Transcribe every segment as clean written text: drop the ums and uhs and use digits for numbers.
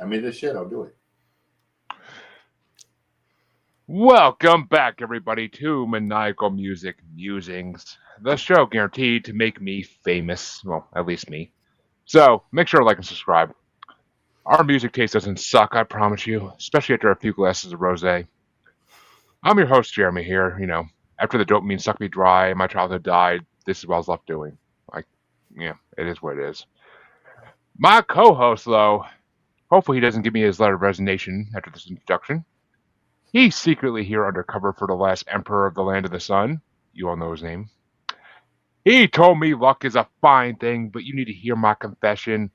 Send me the shit. I'll do it. Welcome back, everybody, to Maniacal Music Musings, the show guaranteed to make me famous. Well, at least me. So make sure to like and subscribe. Our music taste doesn't suck, I promise you, especially after a few glasses of rosé. I'm your host, Jeremy. Here, after the dopamine sucked me dry and my childhood died, this is what I was left doing. Yeah, it is what it is. My co-host, though, hopefully he doesn't give me his letter of resignation after this introduction. He's secretly here undercover for the last emperor of the land of the sun. You all know his name. He told me luck is a fine thing, but you need to hear my confession.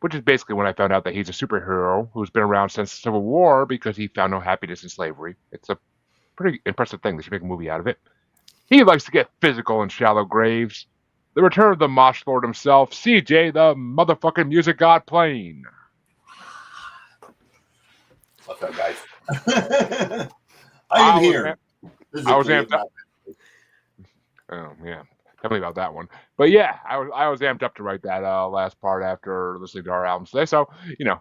Which is basically when I found out that he's a superhero who's been around since the Civil War because he found no happiness in slavery. It's a pretty impressive thing. They should make a movie out of it. He likes to get physical in shallow graves. The return of the Mosh Lord himself, CJ, the motherfucking music god Plane. What's up, guys? I am here. I was amped up. Oh, yeah. Tell me about that one. But yeah, I was amped up to write that last part after listening to our albums today. So,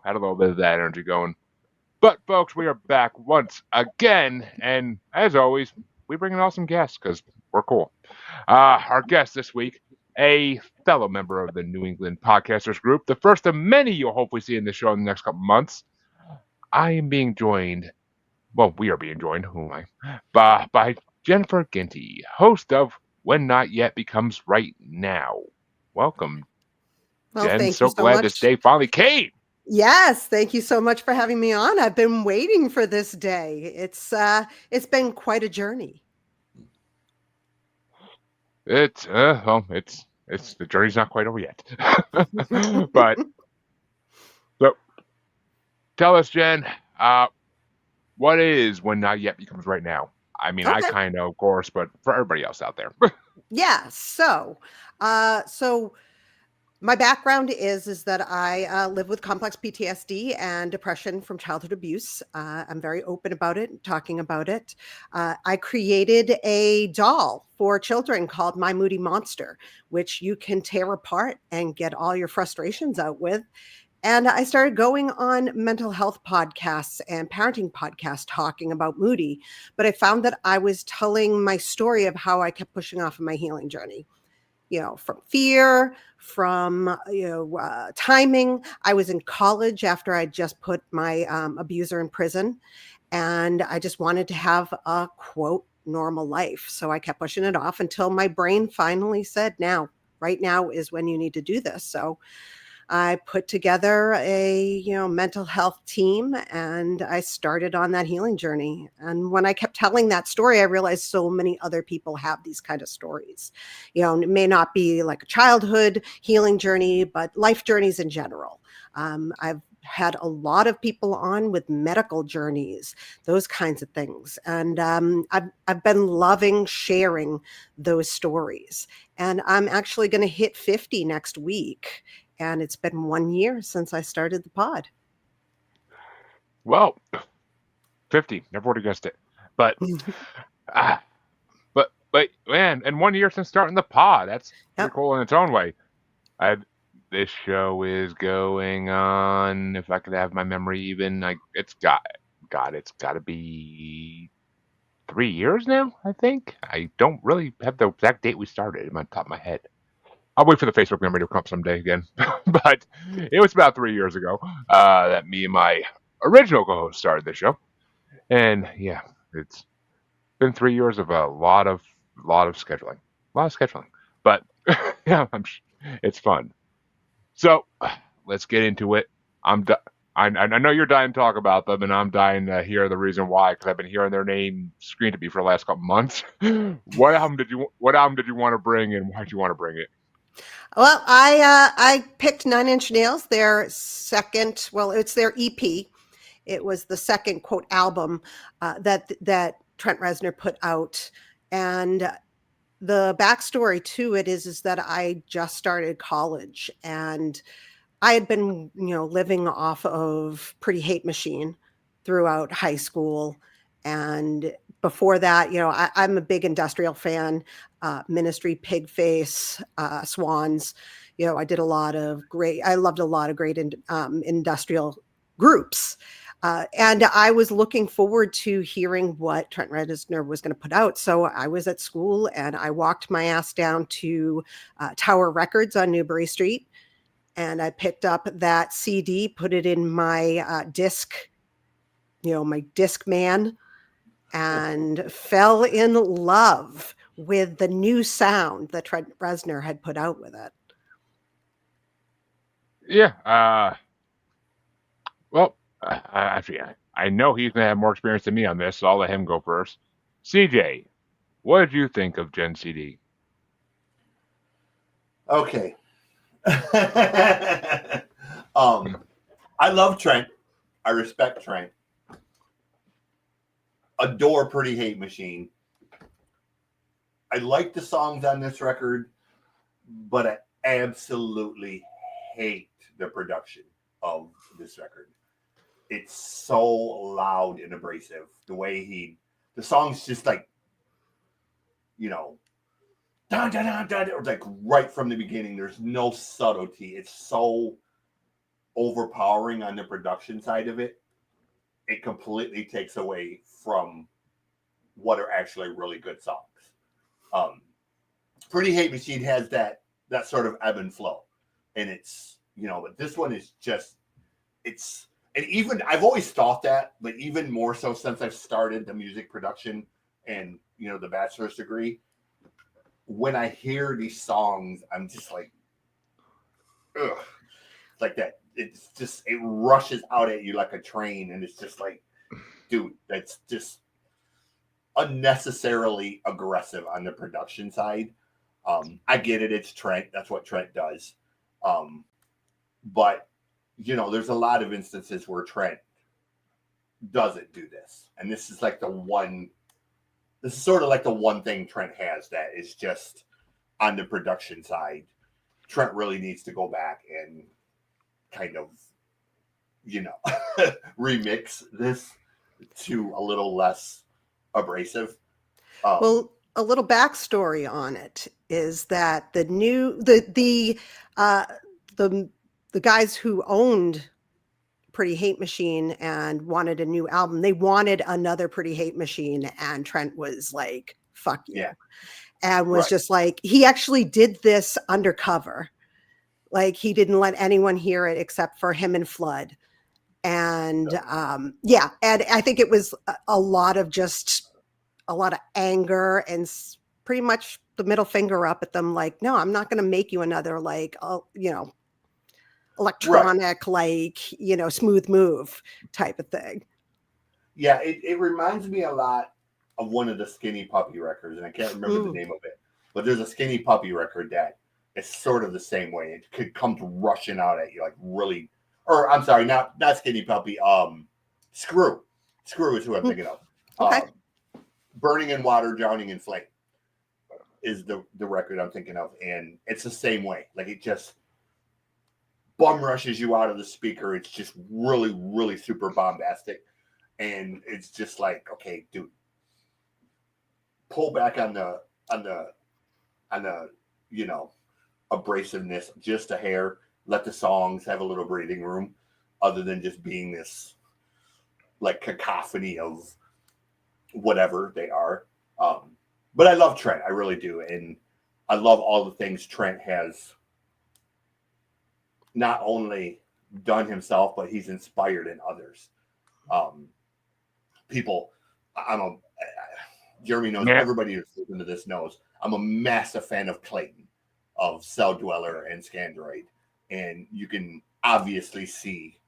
had a little bit of that energy going. But, folks, we are back once again. And as always, we bring in awesome guests because we're cool. Our guest this week, a fellow member of the New England Podcasters Group, the first of many you'll hopefully see in the show in the next couple months. I am being joined, well, we are being joined, who am I, by Jennifer Ginty, host of When Not Yet Becomes Right Now. Welcome, Jen. Thank so you so glad much. this day finally came. Yes, thank you so much for having me on. I've been waiting for this day. It's been quite a journey. It's the journey's not quite over yet. But so tell us, Jen, what is When Not Yet Becomes Right Now? I mean, okay. I kind of know, of course, but for everybody else out there. Yeah. So my background is that I live with complex PTSD and depression from childhood abuse. I'm very open about it, talking about it. I created a doll for children called My Moody Monster, which you can tear apart and get all your frustrations out with. And I started going on mental health podcasts and parenting podcasts talking about Moody. But I found that I was telling my story of how I kept pushing off of my healing journey. From fear, from, timing. I was in college after I just put my abuser in prison. And I just wanted to have a, quote, normal life. So I kept pushing it off until my brain finally said, right now is when you need to do this. So I put together a, mental health team and I started on that healing journey. And when I kept telling that story, I realized so many other people have these kind of stories. It may not be like a childhood healing journey, but life journeys in general. I've had a lot of people on with medical journeys, those kinds of things. And I've been loving sharing those stories. And I'm actually going to hit 50 next week. And it's been 1 year since I started the pod. Well, 50, never would have guessed it. But, but man, and 1 year since starting the pod, that's pretty cool in its own way. This show is going on, if I could have my memory even, it's got to be 3 years now, I think. I don't really have the exact date we started in my top of my head. I'll wait for the Facebook memory to come up someday again. But it was about 3 years ago that me and my original co-host started this show. And yeah, it's been 3 years of a lot of scheduling. But yeah, it's fun. So let's get into it. I know you're dying to talk about them, and I'm dying to hear the reason why, because I've been hearing their name screamed at me for the last couple months. What album did you want to bring, and why did you want to bring it? Well, I picked 9 Inch Nails, their second, it's their EP. It was the second, quote, album that Trent Reznor put out. And the backstory to it is that I just started college and I had been, living off of Pretty Hate Machine throughout high school. And before that, I'm a big industrial fan, Ministry, Pigface, Swans, I did a lot of I loved a lot of great industrial groups. And I was looking forward to hearing what Trent Reznor was going to put out. So I was at school and I walked my ass down to Tower Records on Newbury Street. And I picked up that CD, put it in my disc, my disc man, and fell in love with the new sound that Trent Reznor had put out with it. Yeah. Well, actually, I know he's going to have more experience than me on this, so I'll let him go first. CJ, what did you think of Gen CD? Okay. I love Trent. I respect Trent. Adore Pretty Hate Machine. I like the songs on this record, but I absolutely hate the production of this record. It's so loud and abrasive. The song's just like, dun, dun, dun, dun, or like right from the beginning. There's no subtlety. It's so overpowering on the production side of it. It completely takes away from what are actually really good songs. Pretty Hate Machine has that sort of ebb and flow, and it's but this one is just and even I've always thought that, but even more so since I've started the music production and the bachelor's degree. When I hear these songs, I'm just like, ugh, like that. It's just, it rushes out at you like a train. And it's just like, dude, that's just unnecessarily aggressive on the production side. I get it. It's Trent. That's what Trent does. But, there's a lot of instances where Trent doesn't do this. And this is like this is sort of like the one thing Trent has that is just on the production side. Trent really needs to go back and kind of, remix this to a little less abrasive. Well, a little backstory on it is that the guys who owned Pretty Hate Machine and wanted a new album, they wanted another Pretty Hate Machine, and Trent was like, fuck you. Yeah. And was just like, he actually did this undercover. Like, he didn't let anyone hear it except for him and Flood. And and I think it was a lot of anger and pretty much the middle finger up at them, like, no, I'm not going to make you another, like, electronic, like, smooth move type of thing. Yeah, it reminds me a lot of one of the Skinny Puppy records, and I can't remember the name of it, but there's a Skinny Puppy record that is sort of the same way. It could come rushing out at you, like really, or I'm sorry, not Skinny Puppy, Screw is who I'm thinking of. Okay. Burning in Water, Drowning in Flame is the record I'm thinking of, and it's the same way. Like, it just bum rushes you out of the speaker. It's just really, really super bombastic, and it's just like, okay, dude, pull back on the abrasiveness just a hair. Let the songs have a little breathing room, other than just being this like cacophony of whatever they are. But I love Trent, I really do, and I love all the things Trent has not only done himself, but he's inspired in others. Jeremy knows, everybody who's listening to this knows, I'm a massive fan of Clayton, of Cell Dweller and Scandroid. And you can obviously see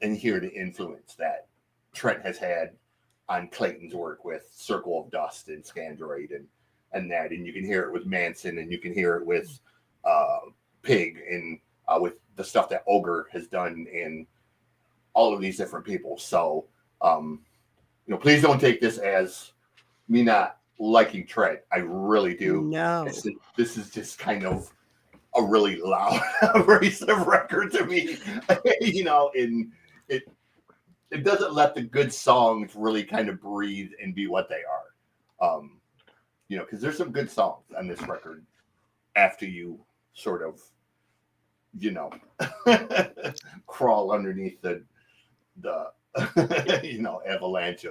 and hear the influence that Trent has had on Clayton's work with Circle of Dust and Scandroid and that. And you can hear it with Manson, and you can hear it with Pig, and with the stuff that Ogre has done, and all of these different people. So, please don't take this as me not liking Trent. I really do. No. This is just kind of a really loud, abrasive record to me. And it doesn't let the good songs really kind of breathe and be what they are. Because there's some good songs on this record after you sort of you know, crawl underneath the you know, avalanche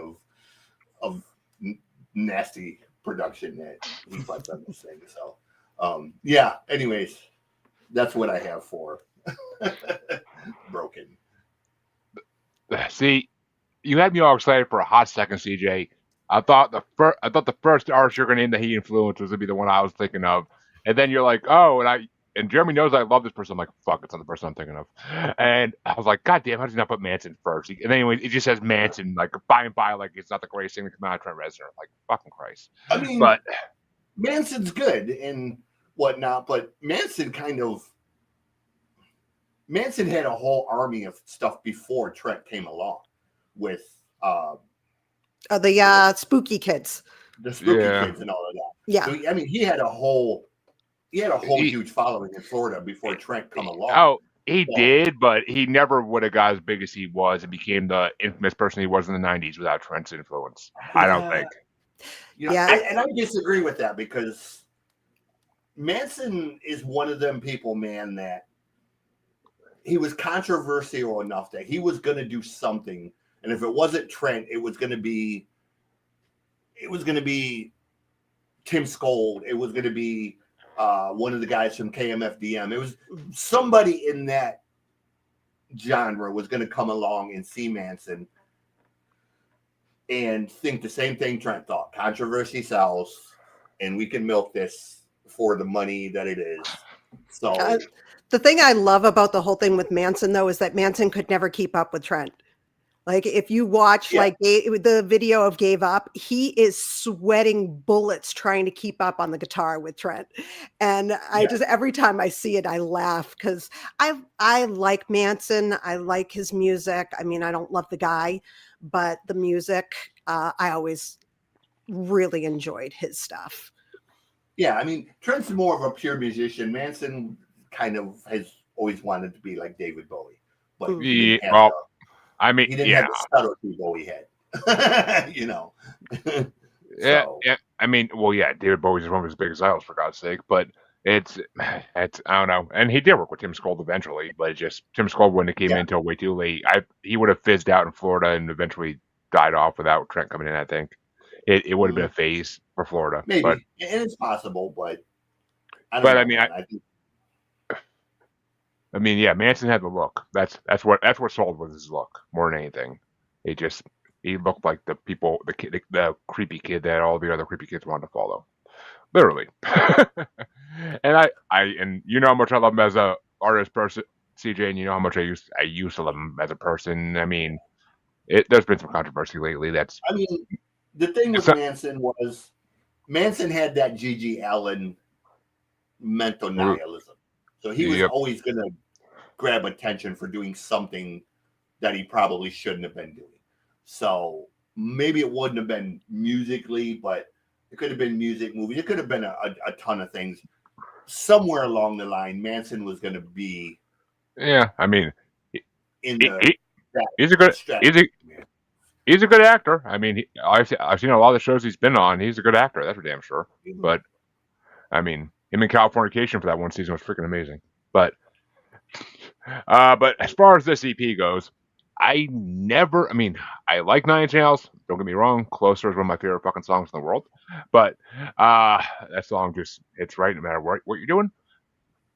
of nasty production that he puts on this thing. So yeah, anyways, that's what I have for Broken. See, you had me all excited for a hot second, CJ. I thought the first artist you're going to name that he influenced was going to be the one I was thinking of, and then you're like, oh, and Jeremy knows I love this person. I'm like, fuck, it's not the person I'm thinking of, and I was like, god damn, how did he not put Manson first? And anyway, it just says Manson, like by and by, like it's not the greatest thing to come out of Trent Reznor. Like fucking Christ. I mean, but Manson's good and whatnot, but Manson had a whole army of stuff before Trent came along with the Spooky Kids. The Spooky Kids and all of that. Yeah. So, I mean, he had a whole huge following in Florida before Trent come along. Oh, he did, but he never would have got as big as he was and became the infamous person he was in the 90s without Trent's influence. I don't think. You know, and I disagree with that because Manson is one of them people, man, that he was controversial enough that he was going to do something. And if it wasn't Trent, it was going to be Tim Skold. It was going to be one of the guys from KMFDM. It was somebody in that genre was going to come along and see Manson and think the same thing Trent thought. Controversy sells, and we can milk this for the money that it is. So the thing I love about the whole thing with Manson, though, is that Manson could never keep up with Trent. Like if you watch the video of Gave Up, he is sweating bullets trying to keep up on the guitar with Trent. And I just, every time I see it, I laugh because I like Manson. I like his music. I mean, I don't love the guy, but the music, I always really enjoyed his stuff. Yeah, I mean, Trent's more of a pure musician. Manson kind of has always wanted to be like David Bowie. But he didn't have he didn't have the subtlety Bowie had, you know. Yeah. I mean, well, yeah, David Bowie's one of his biggest idols, for God's sake. But it's I don't know. And he did work with Tim Skold eventually, but Tim Skold wouldn't have came in until way too late. He would have fizzed out in Florida and eventually died off without Trent coming in. I think it would have been a phase for Florida. Maybe, but, and it's possible, but I don't know. I mean, yeah, Manson had the look. That's what sold was his look more than anything. He looked like the creepy kid that all the other creepy kids wanted to follow, literally. And and you know how much I love him as a artist person, CJ, and you know how much I used to love him as a person. I mean, there's been some controversy lately. I mean, the thing with Manson was Manson had that G.G. Allen mental nihilism. So he was always going to grab attention for doing something that he probably shouldn't have been doing. So maybe it wouldn't have been musically, but it could have been music, movies. It could have been a ton of things. Somewhere along the line, Manson was going to be. Yeah, I mean, he's a good actor. I mean, I've seen a lot of the shows he's been on. He's a good actor. That's for damn sure. Mm-hmm. But I mean, him in Californication for that one season was freaking amazing. But as far as this EP goes, I like Nine Inch Nails. Don't get me wrong. Closer is one of my favorite fucking songs in the world. But that song it's right no matter what you're doing.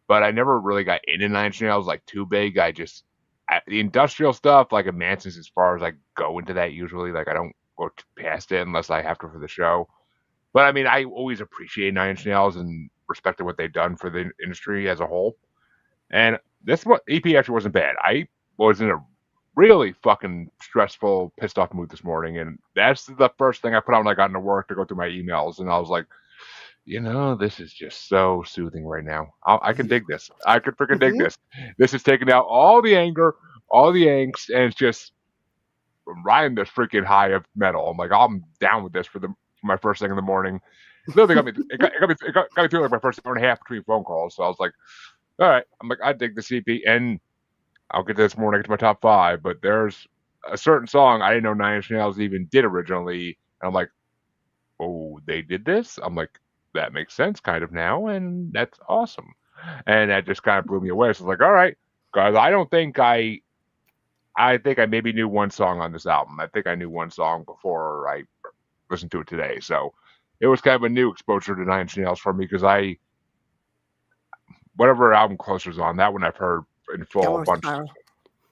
But I never really got into Nine Inch Nails like too big. The industrial stuff, like a Manson's, as far as I go into that usually. Like I don't go past it unless I have to for the show. But I mean, I always appreciate Nine Inch Nails and respected what they've done for the industry as a whole. And this EP actually wasn't bad. I was in a really fucking stressful, pissed off mood this morning, and that's the first thing I put on when I got into work to go through my emails, and I was like, this is just so soothing right now. I can dig this. I could freaking dig this. This is taking out all the anger, all the angst, and it's just riding this freaking high of metal. I'm like, I'm down with this for my first thing in the morning. It got me through like my first hour and a half between phone calls. So I was like, all right. I'm like, I dig the CP, and I'll get to this more when I get to my top 5. But there's a certain song I didn't know Nine Inch Nails even did originally, and I'm like, oh, they did this? I'm like, that makes sense kind of now, and that's awesome. and that just kind of blew me away. So I was like, all right, guys, I think I maybe knew one song on this album. I think I knew one song before I listened to it today. So it was kind of a new exposure to Nine Inch Nails for me because whatever album Closer's on, that one I've heard in full a Downward bunch. Spiral.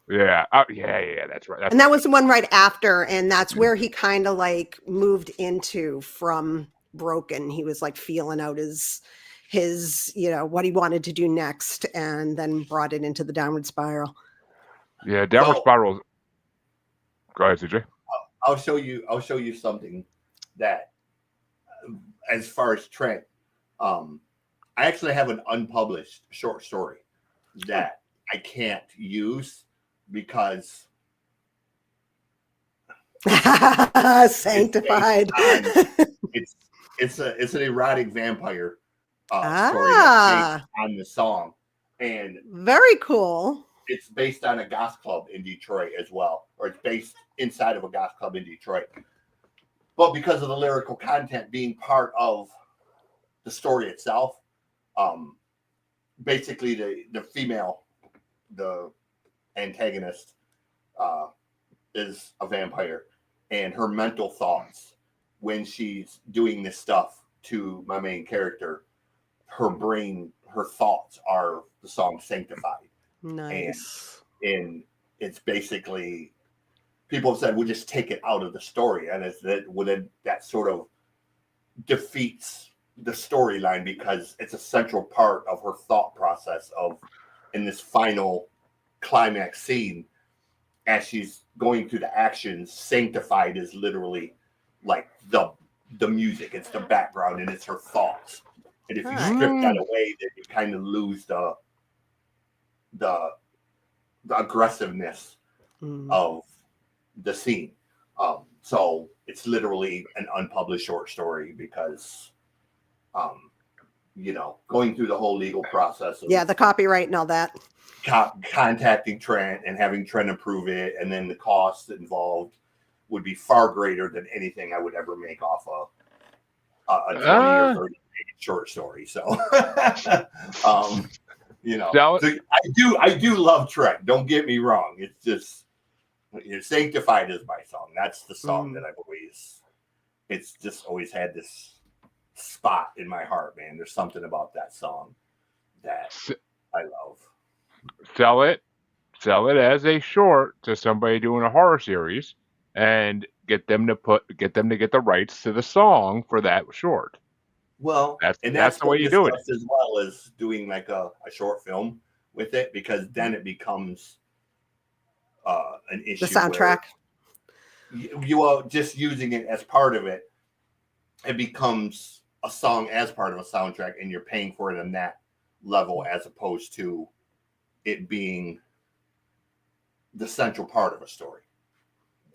Yeah, yeah, that's right. And that was the one right after, and that's where he kind of like moved into from Broken. He was like feeling out his what he wanted to do next, and then brought it into the Downward Spiral. Yeah, Downward Spiral. Go ahead, CJ. I'll show you something that, as far as Trent, I actually have an unpublished short story that I can't use because Sanctified. It's an erotic vampire story that's based on the song, and very cool. It's based on a goth club in Detroit as well, or it's based inside of a goth club in Detroit. But because of the lyrical content being part of the story itself, basically the female, the antagonist, is a vampire, and her mental thoughts when she's doing this stuff to my main character, her brain, her thoughts are the song Sanctified. Nice. And it's basically, people have said, we'll just take it out of the story, and it's that sort of defeats the storyline because it's a central part of her thought process of in this final climax scene as she's going through the actions. Sanctified is literally like the music, it's the background, and it's her thoughts. And if you strip that away, then you kind of lose the aggressiveness of the scene. So it's literally an unpublished short story because going through the whole legal process of the copyright and all that, contacting Trent and having Trent approve it, and then the costs involved would be far greater than anything I would ever make off a 20 or 30 page short story. So so I do love Trent. Don't get me wrong. It's just Sanctified is my song. That's the song that it's just always had this spot in my heart, man. There's something about that song that I love. Sell it as a short to somebody doing a horror series, and get them to get the rights to the song for that short. Well, that's the way you do it, as well as doing like a short film with it, because then it becomes an issue. The soundtrack. You are just using it as part of it. It becomes a song as part of a soundtrack, and you're paying for it on that level, as opposed to it being the central part of a story.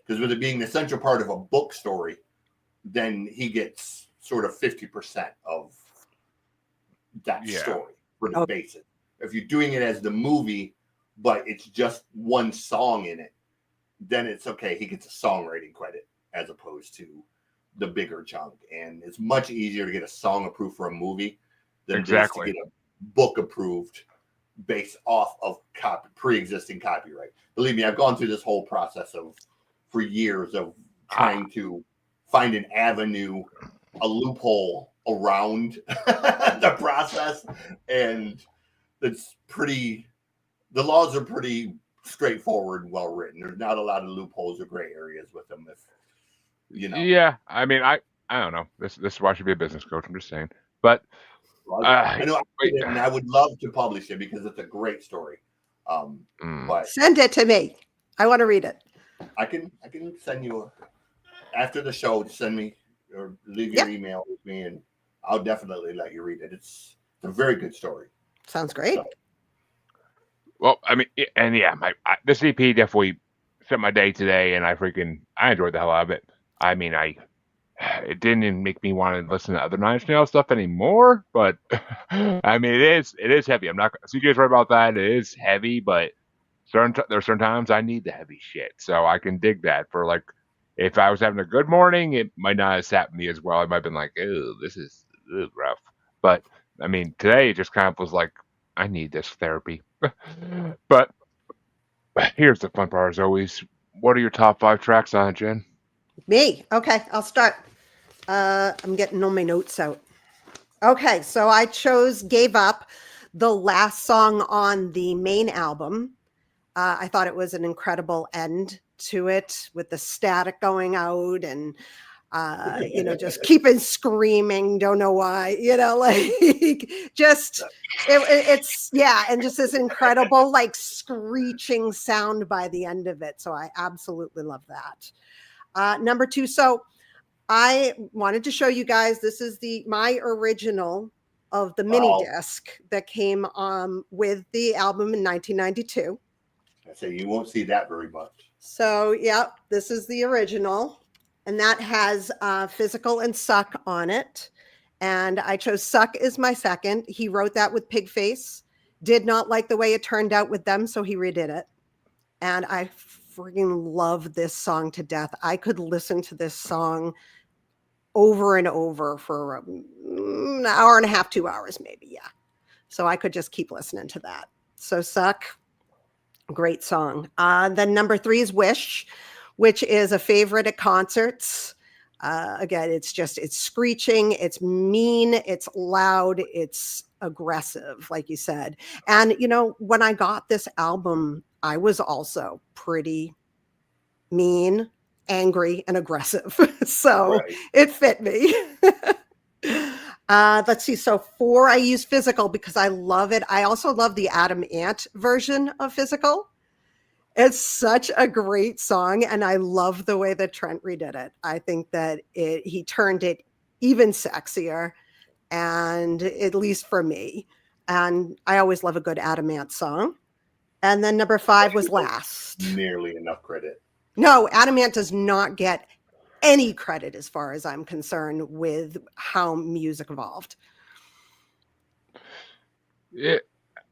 Because with it being the central part of a book story, then he gets sort of 50% of that story for the basis. If you're doing it as the movie, but it's just one song in it, then it's okay. He gets a songwriting credit as opposed to the bigger chunk. And it's much easier to get a song approved for a movie than it is to get a book approved based off of pre-existing copyright. Believe me, I've gone through this whole process for years of trying to find an avenue, a loophole around the process, and the laws are pretty straightforward and well written. There's not a lot of loopholes or gray areas with them. Yeah, I mean, I don't know. This is why I should be a business coach. I'm just saying, but. I know, and I would love to publish it because it's a great story. But send it to me. I want to read it. I can send you after the show. Send me or leave your email with me, and I'll definitely let you read it. It's a very good story. Sounds great. Well, I mean, and this EP definitely set my day today, and I enjoyed the hell out of it. I mean, it didn't even make me want to listen to other Nine Inch Nails stuff anymore, but I mean, it is heavy. I'm not. CJ's right about that. It is heavy, but there's certain times I need the heavy shit, so I can dig that. For like, if I was having a good morning, it might not have sat me as well. I might have been like, "Oh, this is rough." But I mean, today it just kind of was like I need this therapy. But here's the fun part as always. What are your top 5 tracks on it, Jen? Me. Okay, I'll start. I'm getting all my notes out. Okay, so I chose Gave Up, the last song on the main album. I thought it was an incredible end to it with the static going out and just keeping screaming, don't know why, like just it's yeah, and just this incredible like screeching sound by the end of it. So I absolutely love that. Number 2, so I wanted to show you guys, this is my original of the mini disc that came with the album in 1992. I say you won't see that very much. So, yeah, this is the original, and that has Physical and Suck on it. And I chose Suck as my second. He wrote that with Pigface. Did not like the way it turned out with them, so he redid it. And I freaking love this song to death. I could listen to this song over and over for an hour and a half, 2 hours maybe, yeah. So I could just keep listening to that. So Suck, great song. Then number 3 is Wish, which is a favorite at concerts. Again, it's screeching, it's mean, it's loud, it's aggressive, like you said. And, when I got this album, I was also pretty mean, angry, and aggressive. So It fit me. Let's see. So 4, I use Physical because I love it. I also love the Adam Ant version of Physical. It's such a great song, and I love the way that Trent redid it. I think that he turned it even sexier, and at least for me. And I always love a good Adam Ant song. And then number 5 was Last. Nearly enough credit. No, Adam Ant does not get any credit as far as I'm concerned with how music evolved.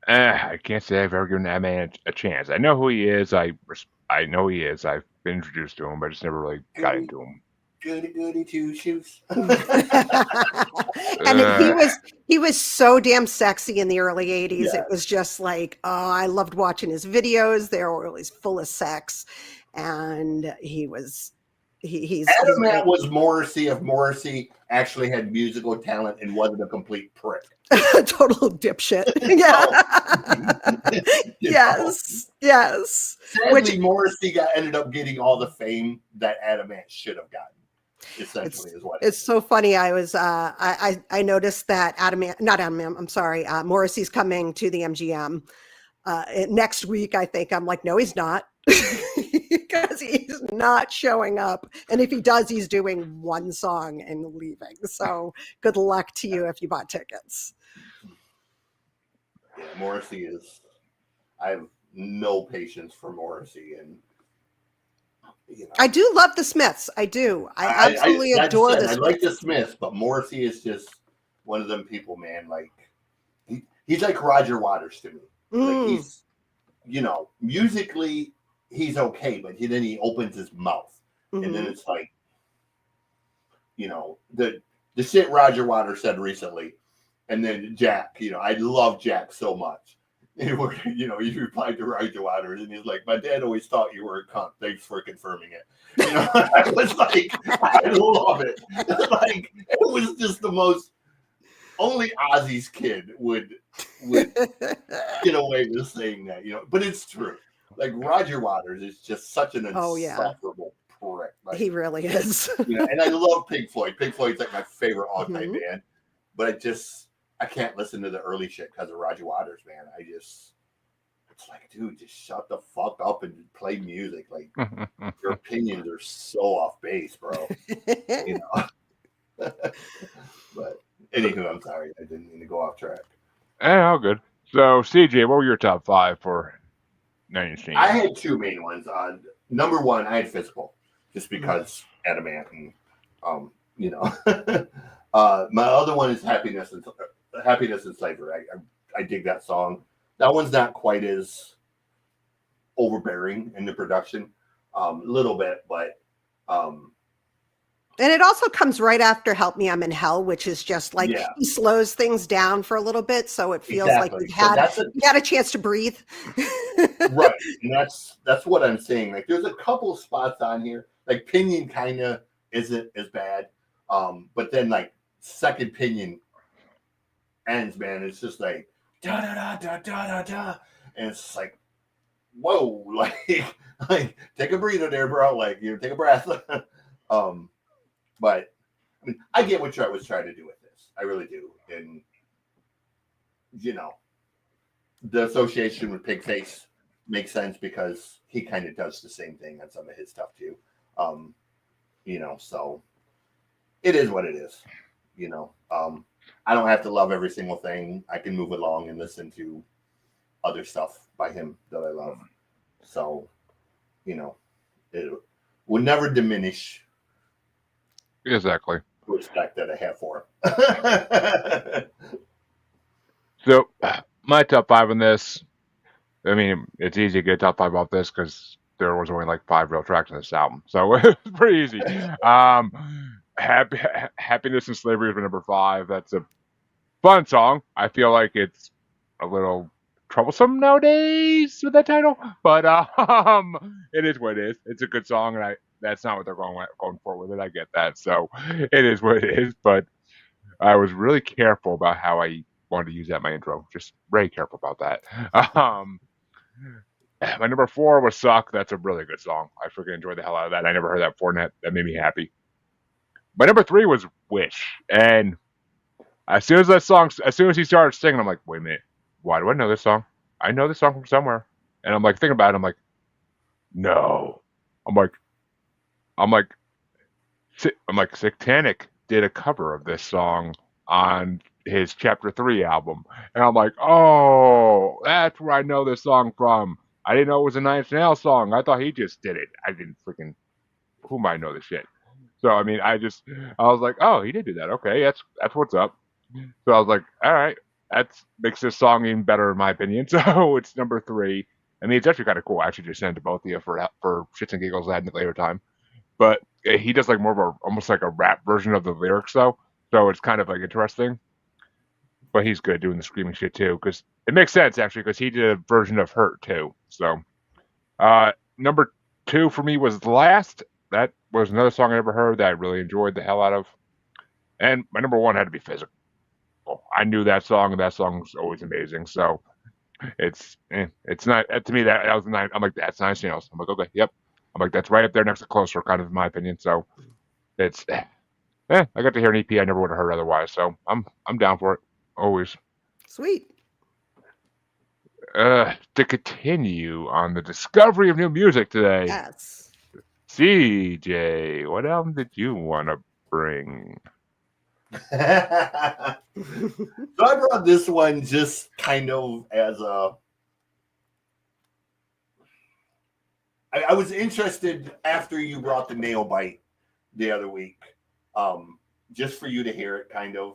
I can't say I've ever given that man a chance. I know who he is. I know he is. I've been introduced to him, but I just never really got into him. Goody two shoes. And he was so damn sexy in the early 80s. Yeah. It was just like, I loved watching his videos. They were always full of sex. And he's Adam Ant was Morrissey if Morrissey actually had musical talent and wasn't a complete prick. Total dipshit. Yeah. Yes. Sadly, Morrissey ended up getting all the fame that Adam Ant should have gotten. Essentially, is what it's so funny. I was I noticed that Morrissey's coming to the MGM next week. I think I'm like, no, he's not. Because he's not showing up, and if he does, he's doing one song and leaving. So good luck to you if you bought tickets. Yeah, Morrissey is. I have no patience for Morrissey, and I do love the Smiths. I do. I absolutely adore the Smiths. I like the Smiths, but Morrissey is just one of them people, man. Like he's like Roger Waters to me. Like he's, musically. He's okay, but then he opens his mouth, and then it's like, the shit Roger Waters said recently, and then Jack. I love Jack so much. He replied to Roger Waters, and he's like, "My dad always thought you were a cunt. Thanks for confirming it." I was like, I love it. Like it was just the most. Only Ozzy's kid would get away with saying that, but it's true. Like Roger Waters is just such an insufferable prick. Like, he really is. And I love Pink Floyd. Pink Floyd's like my favorite all-time band, but I can't listen to the early shit because of Roger Waters, man. It's like, dude, just shut the fuck up and play music. Like your opinions are so off base, bro. But anywho, I'm sorry, I didn't mean to go off track. All good. So, CJ, what were your top 5 for? I had 2 main ones. Number 1, I had Physical, just because Adam Ant, and my other one is Happiness and Slavery. I dig that song. That one's not quite as overbearing in the production, a little bit, but And it also comes right after Help Me, I'm in Hell, which is just like Yeah. he slows things down for a little bit. So it feels like Exactly. you've So had a chance to breathe. right. And that's what I'm saying. Like there's a couple spots on here. Like Pinion kind of isn't as bad. But then like second Pinion ends, man. It's just like da da da da da da da. And it's just like, whoa, like take a breather there, bro. Like take a breath. But I mean, I get what I was trying to do with this. I really do. And the association with Pigface makes sense because he kind of does the same thing on some of his stuff too. So it is what it is. I don't have to love every single thing. I can move along and listen to other stuff by him that I love. So, it will never diminish Exactly. the respect that I have for him. So, my top 5 on this. I mean, it's easy to get a top 5 off this because there was only like 5 real tracks on this album, so it's pretty easy. Happiness and Slavery is my number 5. That's a fun song. I feel like it's a little troublesome nowadays with that title, but it is what it is. It's a good song, and that's not what they're going for with it. I get that, so it is what it is. But I was really careful about how I wanted to use that in my intro. Just very careful about that. My number 4 was Suck. That's a really good song. I freaking enjoyed the hell out of that. I never heard that before, and that made me happy. My number 3 was Wish. And as soon as he started singing, I'm like, wait a minute. Why do I know this song? I know this song from somewhere. And I'm like, thinking about it. I'm like, no. I'm like, Satanic did a cover of this song on his Chapter 3 album. And I'm like, oh, that's where I know this song from. I didn't know it was a Nine Inch Nails song. I thought he just did it. I didn't freaking, who might know this shit? So, I mean, I was like, oh, he did do that. Okay, that's what's up. So I was like, all right, that makes this song even better in my opinion. So it's number 3. I mean, it's actually kind of cool. I actually just send it to both of you for shits and giggles at a later time. But he does like more of almost like a rap version of the lyrics though. So it's kind of like interesting. But he's good doing the screaming shit too, because it makes sense actually, because he did a version of Hurt too. So number 2 for me was Last. That was another song I never heard that I really enjoyed the hell out of. And my number 1 had to be Physical. I knew that song, and that song's always amazing. So it's not to me that was 9. I'm like, that's 9 Nails. I'm like, okay, yep. I'm like, that's right up there next to Closer, kind of in my opinion. So it's I got to hear an EP I never would have heard otherwise. So I'm down for it always. Sweet. To continue on the discovery of new music today. Yes. CJ, what album did you want to bring? So I brought this one just kind of as I was interested after you brought the Nail Bite the other week, just for you to hear it kind of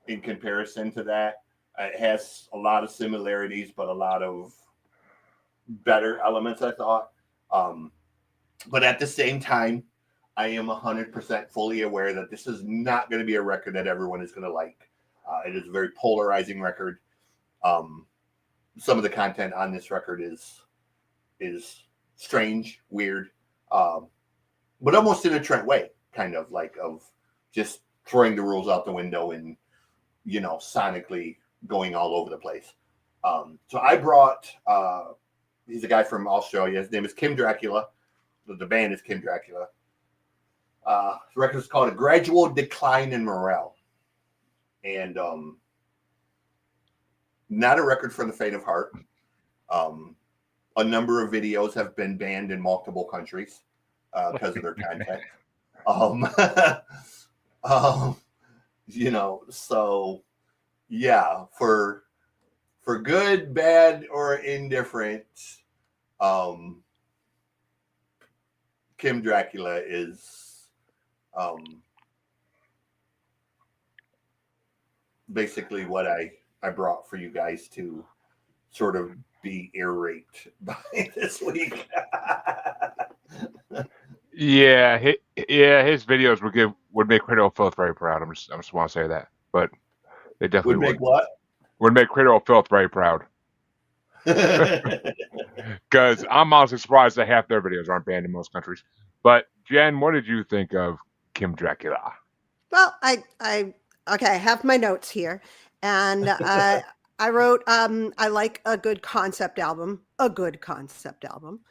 in comparison to that. It has a lot of similarities, but a lot of better elements, I thought. But at the same time, I am 100% fully aware that this is not going to be a record that everyone is going to like. It is a very polarizing record. Some of the content on this record is strange, weird, but almost in a Trent way, kind of like of just throwing the rules out the window and, sonically going all over the place. So I brought, he's a guy from Australia. His name is Kim Dracula. The band is Kim Dracula. The record is called A Gradual Decline in Morale. And not a record for the faint of heart. A number of videos have been banned in multiple countries because of their content. So yeah, for good, bad, or indifferent, Kim Dracula is basically what I brought for you guys to sort of be irate by this week. Yeah, Yeah, his videos would make Cradle of Filth very proud. I just want to say that, but they definitely Would make what? Would make Cradle of Filth very proud. Because I'm honestly surprised that half their videos aren't banned in most countries. But Jen, what did you think of Kim Dracula? Well, okay, I have my notes here, and I wrote, I like a good concept album. A good concept album.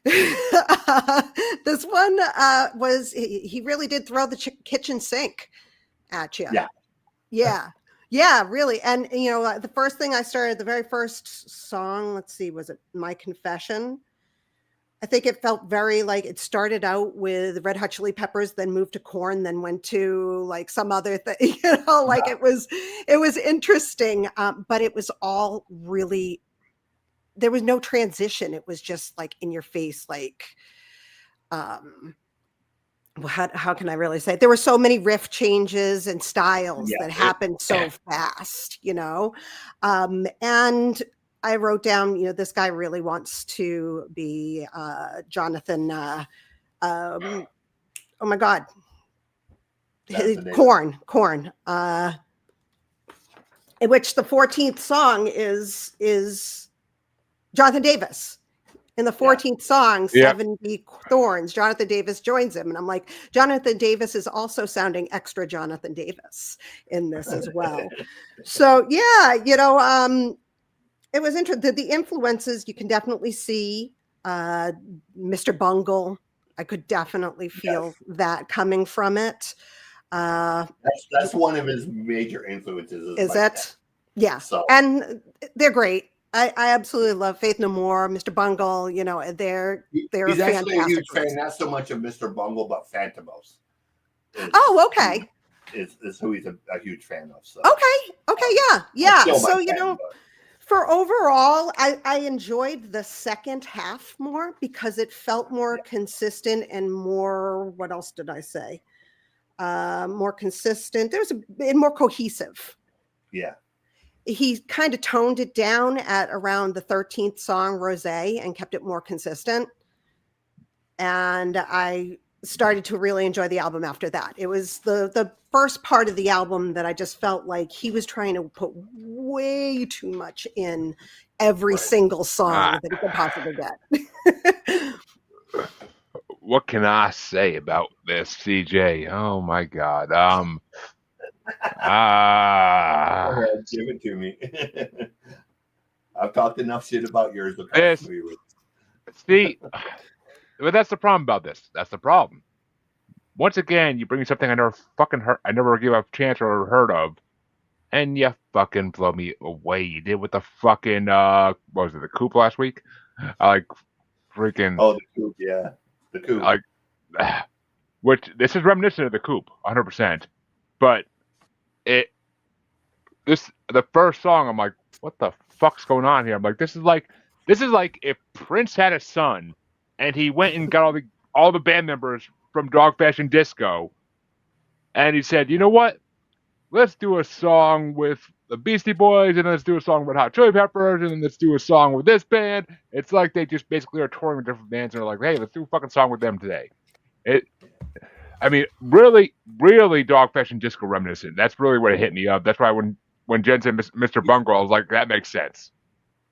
This one was he really did throw the kitchen sink at you. Yeah, really. And the first thing I started, the very first song, let's see, was it My Confession? I think it felt very like it started out with Red Hot Chili Peppers, then moved to Korn, then went to like some other thing, like it was interesting. But it was all really, there was no transition. It was just like in your face, like, how can I really say it? There were so many riff changes and styles that happened so fast, and I wrote down, this guy really wants to be Jonathan. Oh my God, Korn. In which the 14th song is Jonathan Davis. In the 14th song, 70 Thorns, Jonathan Davis joins him. And I'm like, Jonathan Davis is also sounding extra Jonathan Davis in this as well. So yeah, it was interesting. The influences you can definitely see. Mr. Bungle, I could definitely feel that coming from it. That's one of his major influences. Is it? Yeah. So. And they're great. I absolutely love Faith No More, Mr. Bungle. They're he's actually a huge fan, not so much of Mr. Bungle, but Phantomos. Okay. Is who he's a huge fan of. So. Okay, yeah. So for overall, I enjoyed the second half more because it felt more consistent and more. What else did I say? More consistent. And more cohesive. Yeah. He kind of toned it down at around the 13th song, Rosé, and kept it more consistent. And I started to really enjoy the album after that. It was the first part of the album that I just felt like he was trying to put way too much in every single song that he could possibly get. What can I say about this, CJ? Oh my God. Give it to me. I've talked enough shit about yours. See, but that's the problem about this. That's the problem. Once again, you bring me something I never fucking heard. I never give a chance or heard of, and you fucking blow me away. You did with the fucking what was it? The Coop last week? Like freaking. Oh, the Coop, yeah, the Coop. Like, which this is reminiscent of the Coop, 100%. But the first song, I'm like, what the fuck's going on here? I'm like, this is like if Prince had a son, and he went and got all the band members from Dog Fashion Disco, and he said, you know what? Let's do a song with the Beastie Boys, and let's do a song with Hot Chili Peppers, and then let's do a song with this band. It's like they just basically are touring with different bands, and they're like, hey, let's do a fucking song with them today. I mean, really, really Dog Fashion Disco reminiscent. That's really what it hit me up. That's why when Jen said Mr. Bungle, I was like, that makes sense.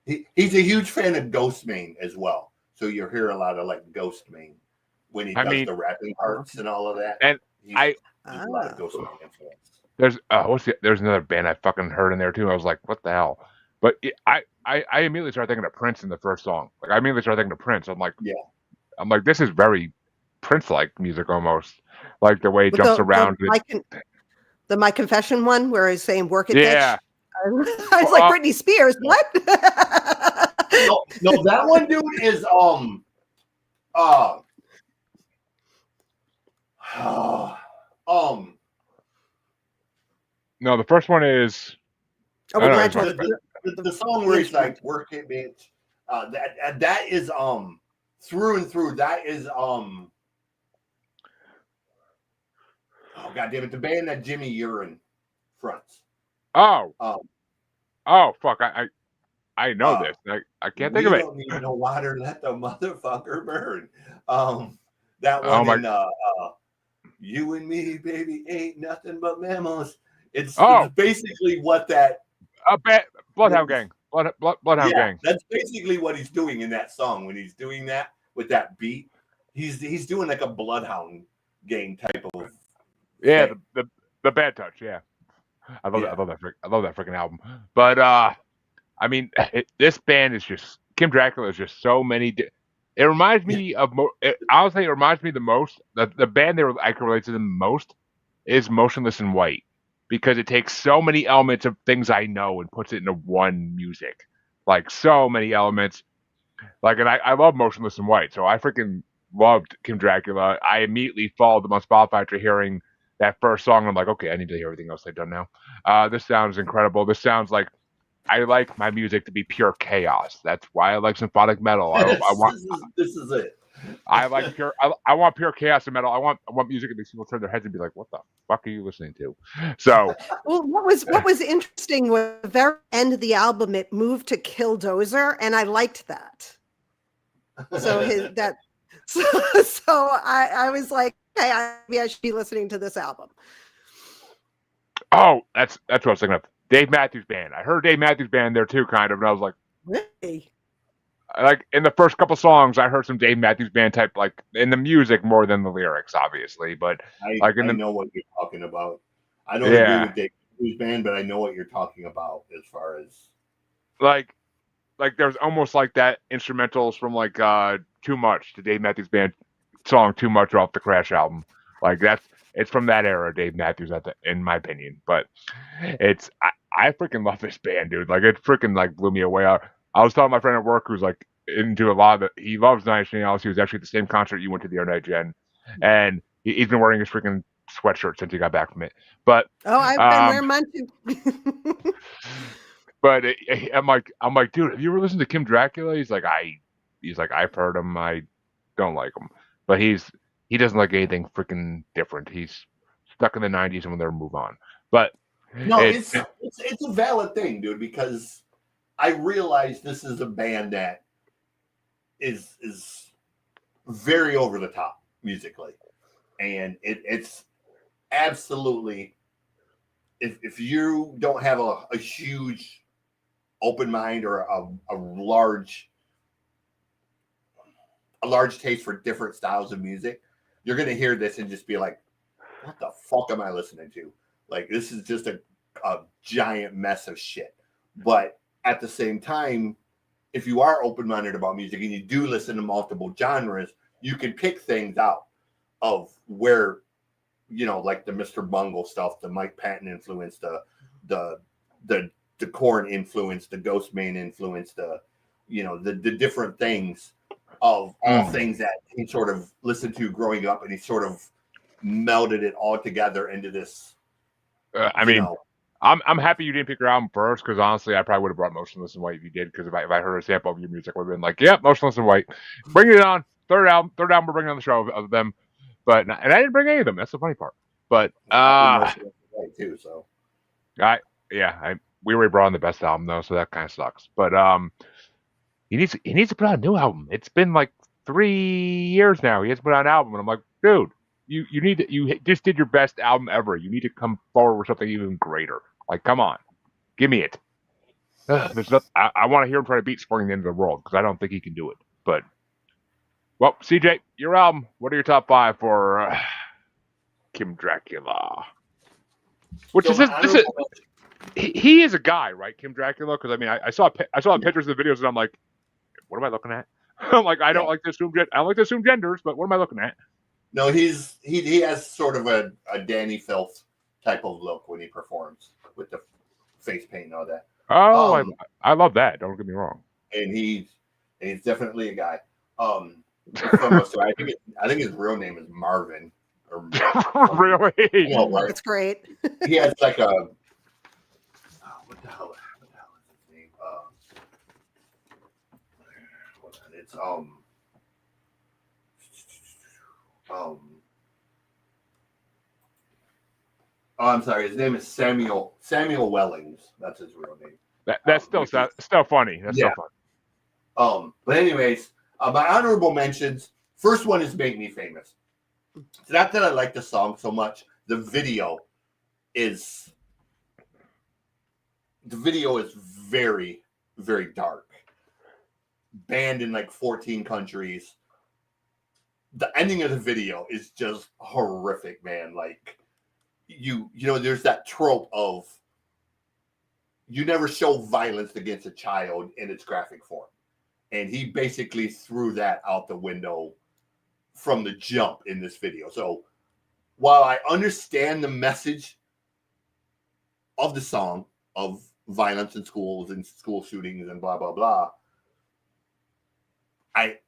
He's a huge fan of Ghostmane as well. So you'll hear a lot of like Ghostmane when he does the rapping parts and all of that. And there's a lot of Ghostmane influence. There's another band I fucking heard in there too. I was like, what the hell? But I immediately started thinking of Prince in the first song. Like I immediately started thinking of Prince. I'm like, this is very Prince-like music almost. Like the way he jumps around. The My Confession one where he's saying "work it, yeah." bitch." I was like Britney Spears. What? no, that one, dude, is No, the first one is. The song where he's like "work it, bitch." That is through and through. That is Oh God damn it! The band that Jimmy Urine fronts. Oh fuck! I know this. I can't think of it. Don't need no water. Let the motherfucker burn. That one. You and me, baby, ain't nothing but mammals. It's Oh, basically what that. Bloodhound Gang. Bloodhound Yeah, Gang. that's basically what he's doing in that song. When he's doing that with that beat, he's doing like a Bloodhound Gang type of. Yeah, thing. the Bad Touch. Yeah, I love Yeah. that. I love that freaking album. But I mean, this band is just Kim Dracula is just so many. It reminds me of. Honestly, it reminds me the most. The band I can relate to the most is Motionless in White because it takes so many elements of things I know and puts it into one music. Like so many elements. Like, and I love Motionless in White, so I freaking loved Kim Dracula. I immediately followed them on Spotify after hearing that first song. I'm like, okay, I need to hear everything else they've done now. This sounds incredible. This sounds like I like my music to be pure chaos. That's why I like symphonic metal. I want this is it. I like pure. I want pure chaos in metal. I want music that makes people turn their heads and be like, "What the fuck are you listening to?" So, Well, what was interesting was the very end of the album, it moved to Killdozer, and I liked that. So I was like, hey, maybe I should be listening to this album. oh, that's what I was thinking of. Dave Matthews Band. I heard Dave Matthews Band there too, kind of, and I was like, Really? like in the first couple songs, I heard some Dave Matthews Band type, like in the music more than the lyrics, obviously. But I know what you're talking about. I don't agree with Dave Matthews Band, but I know what you're talking about as far as like there's almost like that instrumentals from like Too Much, the Dave Matthews Band song Too Much off the Crash album. Like it's from that era, Dave Matthews, in my opinion. But I freaking love this band, dude. Like it freaking like blew me away. I was telling my friend at work who's like into a lot of he loves Nine Inch Nails. He was actually at the same concert you went to the other night, Jen, and he's been wearing his freaking sweatshirt since he got back from it. But I've been wearing mine too. But I'm like, dude, have you ever listened to Kim Dracula? He's like, I've heard him. I don't like him, but he doesn't like anything freaking different. He's stuck in the '90s and we'll never move on. But no, it's a valid thing, dude, because I realize this is a band that is very over the top musically, and it's absolutely if you don't have a huge open mind or a large taste for different styles of music, you're going to hear this and just be like, what the fuck am I listening to? Like, this is just a giant mess of shit. But at the same time, if you are open-minded about music and you do listen to multiple genres, you can pick things out of where, like the Mr. Bungle stuff, the Mike Patton influence, the Korn influence, the Ghostman influence, the different things of all things that he sort of listened to growing up, and he sort of melded it all together into this. I'm happy you didn't pick your album first, because honestly, I probably would have brought Motionless in White if you did, because if I heard a sample of your music, I would have been like, yep, Motionless in White. Bring it on. Third album we're bringing on the show of them. And I didn't bring any of them. That's the funny part. But too, so we already brought on the best album though, so that kind of sucks. But he needs to put out a new album. It's been like 3 years now. He hasn't put out an album, and I'm like, dude, you just did your best album ever. You need to come forward with something even greater. Like, come on, give me it. There's nothing. I want to hear him try to beat Spring the End of the World, because I don't think he can do it. But well, CJ, your album. What are your top 5 for Kim Dracula? Which he is a guy, right? Kim Dracula, because I mean, I saw pictures of the videos, and I'm like, what am I looking at? I'm like, I don't like to assume genders, but what am I looking at? No, he has sort of a Danny Filth type of look when he performs with the face paint and all that. Oh, I love that. Don't get me wrong. And he's definitely a guy. I think his real name is Marvin. Really? That's great. He has like a what the hell is his name? It's I'm sorry. His name is Samuel Wellings. That's his real name. That's still funny. That's still funny. But anyways, my honorable mentions. First one is Make Me Famous. It's not that I like the song so much. The video is very, very dark. Banned in like 14 countries. The ending of the video is just horrific, man. Like you know, there's that trope of you never show violence against a child in its graphic form. And he basically threw that out the window from the jump in this video. So while I understand the message of the song of violence in schools and school shootings and blah, blah, blah, I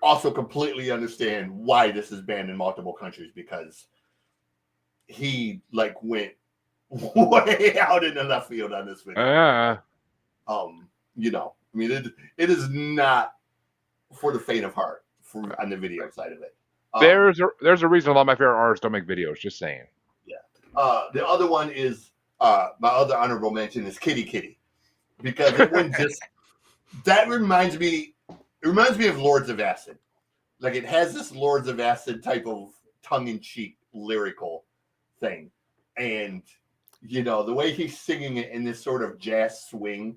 also completely understand why this is banned in multiple countries, because he like went way out in the left field on this video. You know, I mean, it is not for the faint of heart on the video side of it. There's a reason a lot of my favorite artists don't make videos. Just saying. Yeah. The other one is my other honorable mention is Kitty Kitty, because it wouldn't just that reminds me. It reminds me of Lords of Acid. Like it has this Lords of Acid type of tongue-in-cheek lyrical thing, and you know the way he's singing it in this sort of jazz swing.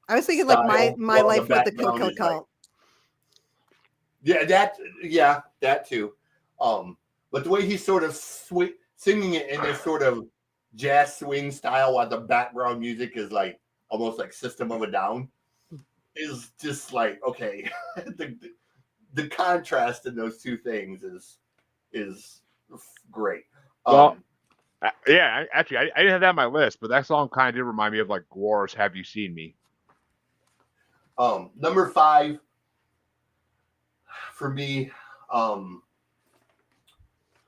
I was thinking like my life with the Coco Cult. Like, that too. But the way he's sort of singing it in this sort of jazz swing style, while the background music is like almost like System of a Down, is just like okay. the contrast in those two things is great. Well, yeah, actually, I didn't have that on my list, but that song kind of did remind me of like Gore's "Have You Seen Me." Number 5 for me, what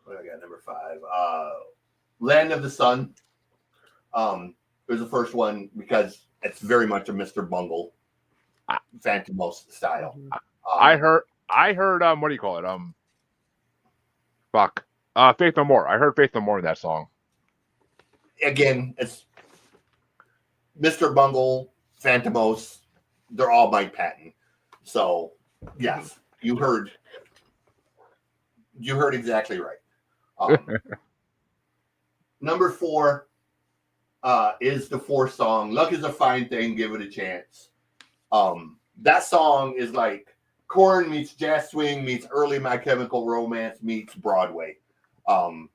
do I got? Number 5, Land of the Sun. It was the first one because it's very much a Mr. Bungle, Phantomos style. I heard. What do you call it? Faith No More. I heard Faith No More in that song. Again, it's Mr. Bungle, Phantomos. They're all Mike Patton. So, yes, you heard exactly right. Number 4 is the 4th song. Luck is a Fine Thing. Give it a chance. That song is like Korn meets jazz swing meets early My Chemical Romance meets Broadway. You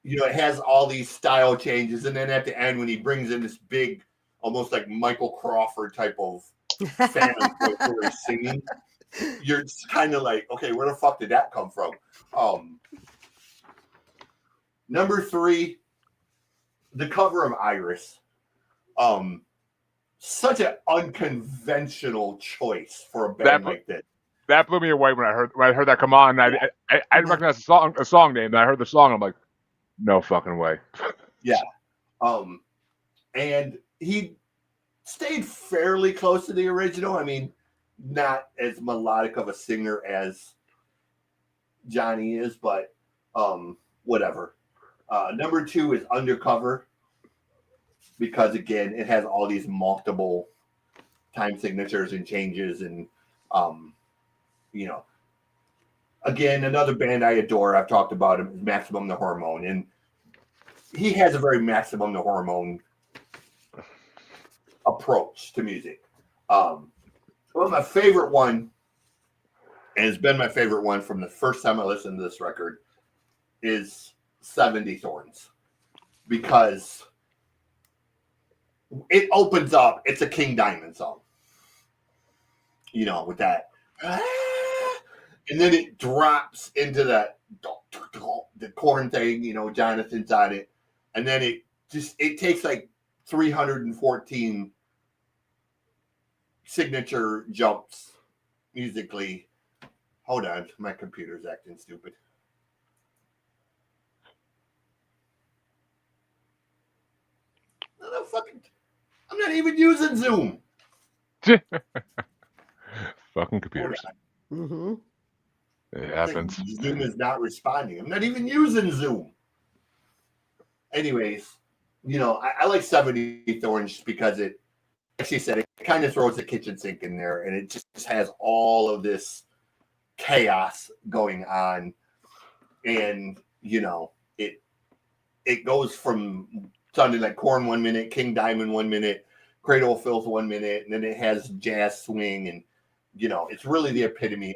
know, it has all these style changes, and then at the end when he brings in this big, almost like Michael Crawford type of phantom voice where he's singing, you're just kind of like, okay, where the fuck did that come from? Number 3, the cover of Iris. Such an unconventional choice for a band like this. That blew me away when I heard that come on. I didn't recognize the song name. And I heard the song. I'm like, no fucking way. Yeah. And he stayed fairly close to the original. I mean, not as melodic of a singer as Johnny is, but whatever. Number 2 is Undercover, because again, it has all these multiple time signatures and changes, and you know, again, another band I adore. I've talked about him, is Maximum the Hormone, and he has a very Maximum the Hormone approach to music. Well, my favorite one, and it's been my favorite one from the first time I listened to this record, is 70 Thorns, because it opens up. It's a King Diamond song, you know, with that, and then it drops into the Korn thing. You know, Jonathan's on it, and then it takes like 314 signature jumps musically. Hold on, my computer's acting stupid. I'm not even using Zoom. Fucking computers. Mm-hmm. It happens. Zoom is not responding. I'm not even using Zoom. Anyways, you know, I like 70 Thorns just because it, like she said, it kind of throws the kitchen sink in there, and it just has all of this chaos going on. and it goes from sounding like Korn 1 minute, King Diamond 1 minute, Cradle of Filth 1 minute, and then it has jazz swing, and it's really the epitome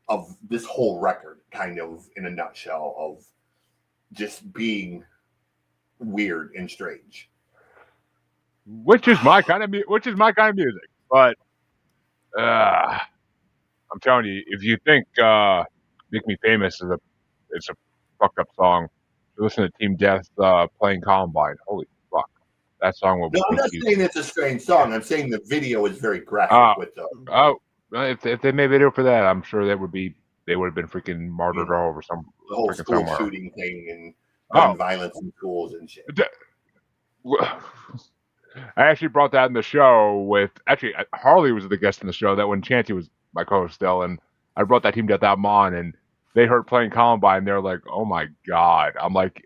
of this whole record, kind of in a nutshell, of just being weird and strange. Which is my kind of music, but I'm telling you, if you think "Make Me Famous" it's a fucked up song, listen to Team Death playing Columbine. Holy fuck, that song will. No, I'm not saying it's a strange song. I'm saying the video is very graphic with the. If they made a video for that, I'm sure they would have been freaking martyred all over some the whole school somewhere. shooting thing and gun violence in schools and shit. I actually brought that in the show with Harley was the guest in the show. That when Chanty was my co-host still, and I brought that Team Death album on, and they heard playing Columbine. They're like, "Oh my god!" I'm like,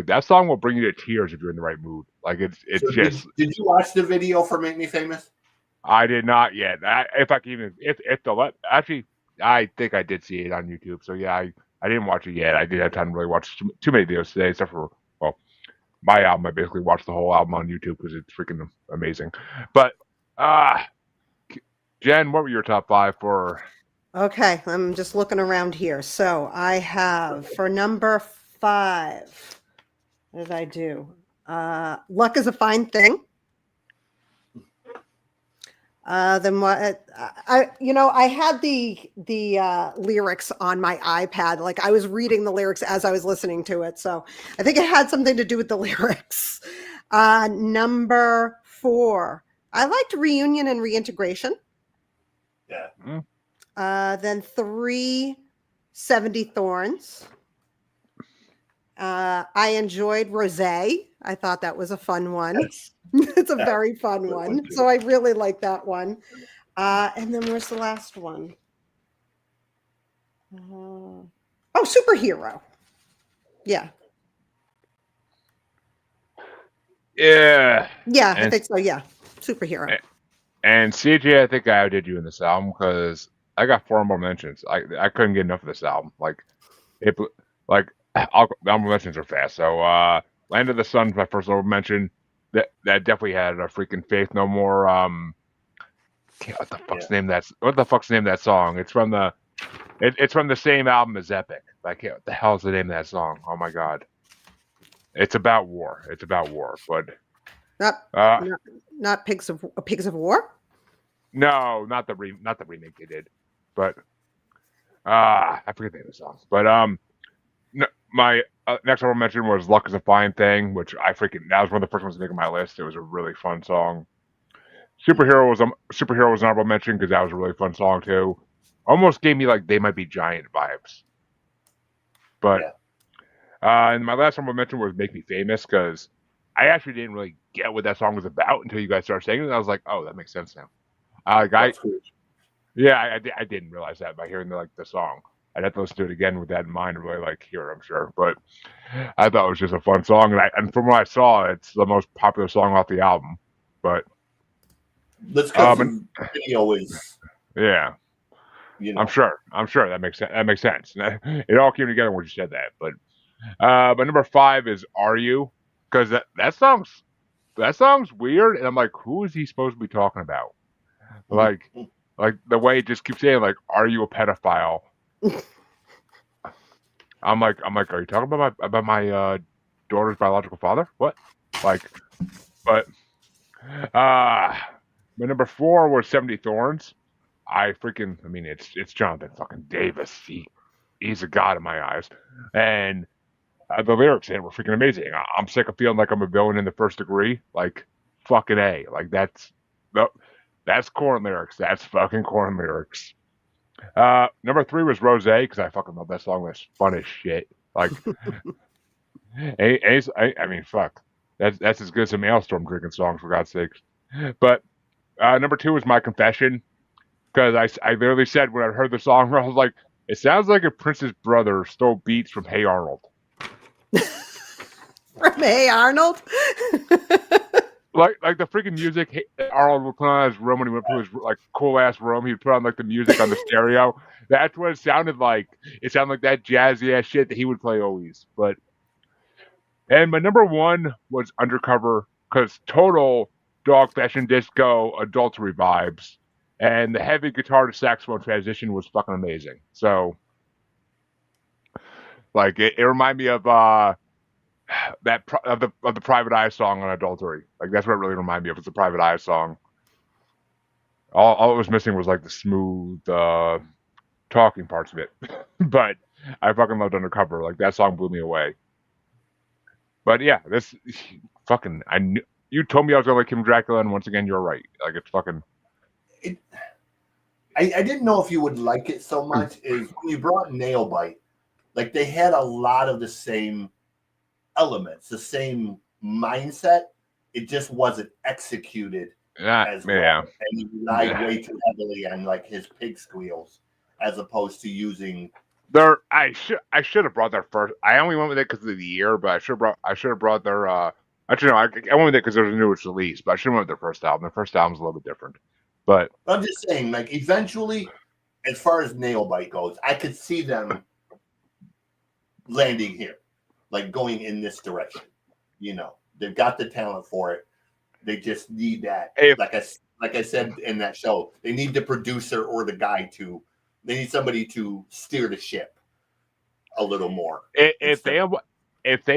that song will bring you to tears if you're in the right mood. Like it's so just. Did you watch the video for "Make Me Famous"? I did not yet. If I can even actually, I think I did see it on YouTube. So yeah, I didn't watch it yet. I didn't have time to really watch too many videos today, except for my album. I basically watched the whole album on YouTube because it's freaking amazing. But Jen, what were your top 5 for? Okay, I'm just looking around here. So I have for number 5. What did I do? Luck is a Fine Thing. Then what? I had the lyrics on my iPad. Like I was reading the lyrics as I was listening to it, so I think it had something to do with the lyrics. Number 4, I liked Reunion and Reintegration. Yeah. Then 3, 70 Thorns. I enjoyed Rosé. I thought that was a fun one. It's a very fun one. So I really like that one. And then where's the last one? Superhero. Yeah. Yeah. Yeah, I think so. Yeah. Superhero. And CJ, I think I outdid you in this album because I got 4 more mentions. I couldn't get enough of this album. Honorable mentions are fast. So Land of the Sun is my first honorable mention. That definitely had a freaking Faith No More. What the fuck's the name of that song? It's from the same album as Epic. What the hell is the name of that song? Oh my god. It's about war. But not Pigs of War? No, not the remake they did. But I forget the name of the song. But no, my next honorable mention was "Luck Is a Fine Thing," which that was one of the first ones to make on my list. It was a really fun song. Superhero was an honorable mention because that was a really fun song too. Almost gave me like They Might Be Giant vibes. But and my last honorable mention was "Make Me Famous" because I actually didn't really get what that song was about until you guys started saying it. And I was like, oh, that makes sense now. I didn't realize that by hearing the song. I'd have to listen to it again with that in mind and really hear it, I'm sure. But I thought it was just a fun song, and from what I saw, it's the most popular song off the album. But let's cut the video is. Yeah, I'm sure that makes sense. That makes sense. It all came together when you said that. But number 5 is "Are You?" because that song's weird, and I'm like, who is he supposed to be talking about? Like the way it just keeps saying "Are you a pedophile?" I'm like, are you talking about my daughter's biological father? What? But my number 4 was 70 Thorns. It's Jonathan fucking Davis. He's a god in my eyes, and the lyrics in it were freaking amazing. I'm sick of feeling like I'm a villain in the first degree. Fucking A. That's Korn lyrics. That's fucking Korn lyrics. Number 3 was Rosé because I fucking love that song. It's fun as shit. Fuck. That's as good as a Maelstrom drinking songs, for God's sakes. But number 2 was My Confession because I literally said when I heard the song, I was like, it sounds like if Prince's brother stole beats from Hey Arnold. From Hey Arnold? Like the freaking music Arnold would put on his room when he went to his like cool ass room. He'd put on like the music on the stereo. That's what it sounded like. It sounded like that jazzy ass shit that he would play always. And my number one was Undercover because total dog fashion disco adultery vibes, and the heavy guitar to saxophone transition was fucking amazing. So like it reminded me of of the Private Eye song on Adultery. Like that's what it really reminded me of. It's the Private Eye song. All it was missing was like the smooth talking parts of it. But I fucking loved Undercover. Like that song blew me away. But yeah, this fucking I knew you told me I was gonna like Kim Dracula, and once again you're right. Like it's fucking. It, I didn't know if you would like it so much. Is when you brought Nailbite, like they had a lot of the same elements, the same mindset. It just wasn't executed as well. Yeah. And he relied way too heavily on like his pig squeals as opposed to using I should have brought their first. I only went with it because of the year, but I should have brought their. Actually, no, I went with it because there was a newest release, but I should have went with their first album. Their first album's a little bit different, but I'm just saying, like eventually, as far as Nailbite goes, I could see them landing here, like going in this direction. You know, they've got the talent for it. They just need that. Like I said in that show, they need the producer or the guy to. They need somebody to steer the ship a little more. If they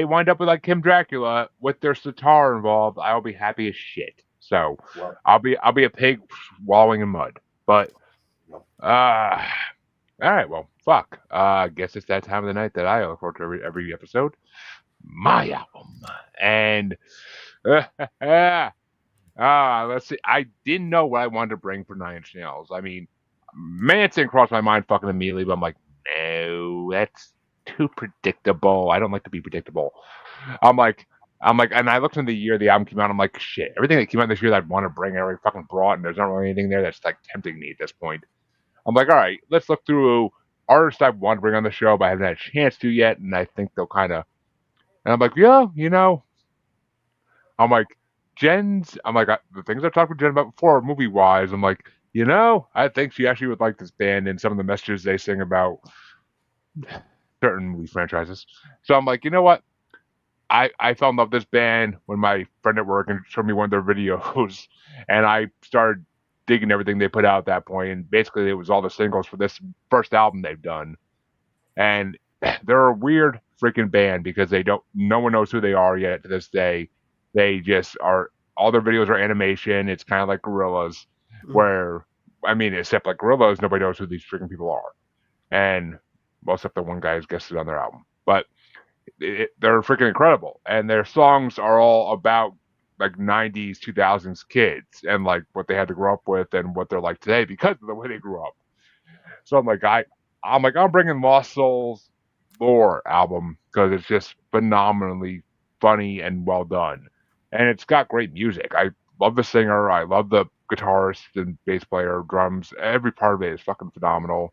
wind up with like Kim Dracula with their sitar involved, I'll be happy as shit. So I'll be a pig wallowing in mud. But all right, well, fuck. I guess it's that time of the night that I look forward to every episode. My album. And let's see. I didn't know what I wanted to bring for 9 Inch Nails. I mean, Manson crossed my mind fucking immediately, but I'm like, no, that's too predictable. I don't like to be predictable. I'm like, and I looked in the year the album came out. I'm like, shit, everything that came out this year that I'd want to bring, I already fucking brought, and there's not really anything there that's like tempting me at this point. I'm like, all right, let's look through artists I want to bring on the show, but I haven't had a chance to yet, and I think they'll kind of. And I'm like, yeah, you know. I'm like, the things I've talked with Jen about before, movie wise. I'm like, you know, I think she actually would like this band and some of the messages they sing about certain movie franchises. So I'm like, you know what? I fell in love with this band when my friend at work showed me one of their videos, and I started digging everything they put out at that point. And basically, it was all the singles for this first album they've done. And they're a weird freaking band because no one knows who they are yet to this day. They just are. All their videos are animation. It's kind of like Gorillaz, where I mean, except like Gorillaz, nobody knows who these freaking people are, and well, except the one guy who's guested on their album. But they're freaking incredible, and their songs are all about like 90s, 2000s kids and like what they had to grow up with and what they're like today because of the way they grew up. So I'm bringing Lost Souls Lore album because it's just phenomenally funny and well done. And it's got great music. I love the singer. I love the guitarist and bass player, drums. Every part of it is fucking phenomenal.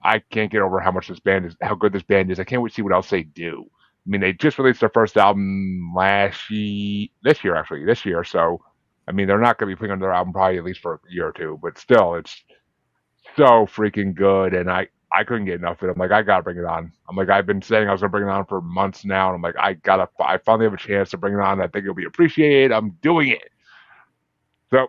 I can't get over how good this band is. I can't wait to see what else they do. I mean, they just released their first album this year. So, I mean, they're not going to be putting on their album probably at least for a year or two. But still, it's so freaking good, and I couldn't get enough of it. I'm like, I gotta bring it on. I'm like, I've been saying I was gonna bring it on for months now, and I'm like, I finally have a chance to bring it on. I think it'll be appreciated. I'm doing it. So,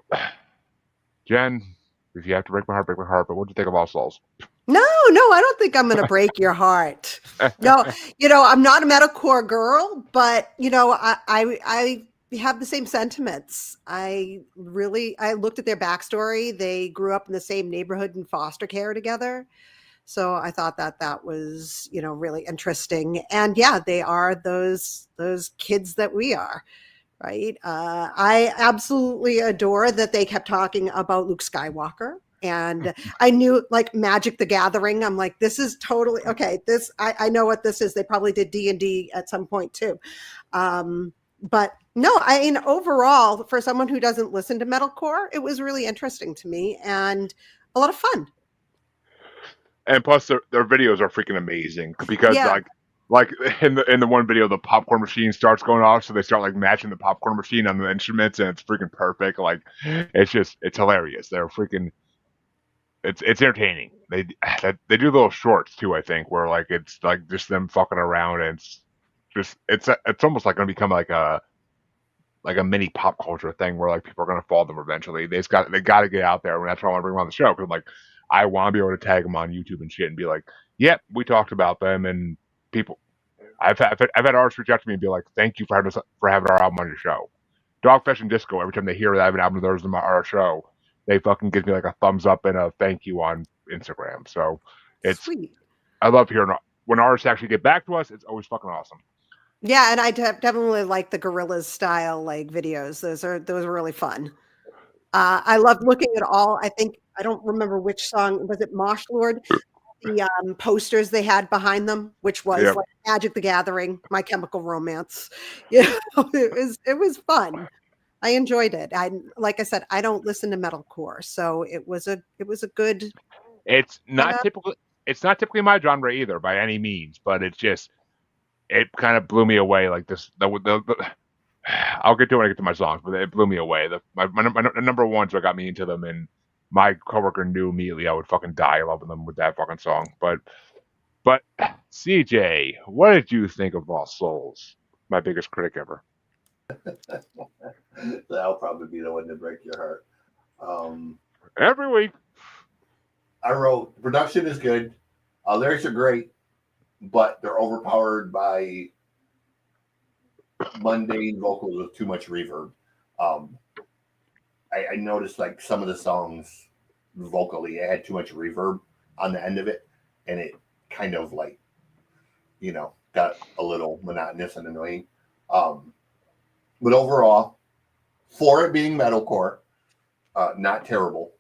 Jen, if you have to break my heart, break my heart. But what'd you think of Lost Souls? No, I don't think I'm going to break your heart. No, I'm not a metalcore girl, but I have the same sentiments. I looked at their backstory. They grew up in the same neighborhood in foster care together. So I thought that was, really interesting. And yeah, they are those kids that we are. Right. I absolutely adore that they kept talking about Luke Skywalker. And I knew like Magic the Gathering. I'm like, this is totally okay. I know what this is. They probably did D&D at some point too. But no, overall, for someone who doesn't listen to metalcore, it was really interesting to me and a lot of fun. And plus, their videos are freaking amazing because like in the one video, the popcorn machine starts going off, so they start like matching the popcorn machine on the instruments, and it's freaking perfect. Like it's hilarious. They're freaking it's entertaining. They do little shorts too, I think, where like it's like just them fucking around, and it's almost like gonna become like a mini pop culture thing where like people are gonna follow them eventually. They got to get out there, and that's why I want to bring them on the show because like I want to be able to tag them on YouTube and shit and be like, yep, we talked about them, and people. I've had artists reach out to me and be like, thank you for having our album on your show. Dogfish and Disco, every time they hear that I have an album of theirs on our show, they fucking give me like a thumbs up and a thank you on Instagram. So Sweet. I love hearing when artists actually get back to us. It's always fucking awesome. Yeah, and I definitely like the Gorillaz style like videos. Those are really fun. I love looking at all. I think I don't remember which song was it. Mosh Lord. The posters they had behind them, which was like Magic the Gathering, My Chemical Romance. Yeah, it was fun. I enjoyed it. Like I said, I don't listen to metalcore, so it was a good. It's not typically my genre either by any means, but it kind of blew me away. Like this, I'll get to it when I get to my songs, but it blew me away. My number ones what got me into them, and my coworker knew immediately I would fucking die loving them with that fucking song. But CJ, what did you think of Lost Souls? My biggest critic ever. That'll probably be the one to break your heart. Every week. I wrote, production is good. Lyrics are great, but they're overpowered by mundane vocals with too much reverb. I noticed like some of the songs vocally, it had too much reverb on the end of it, and it kind of like, got a little monotonous and annoying. But overall, for it being metalcore, not terrible,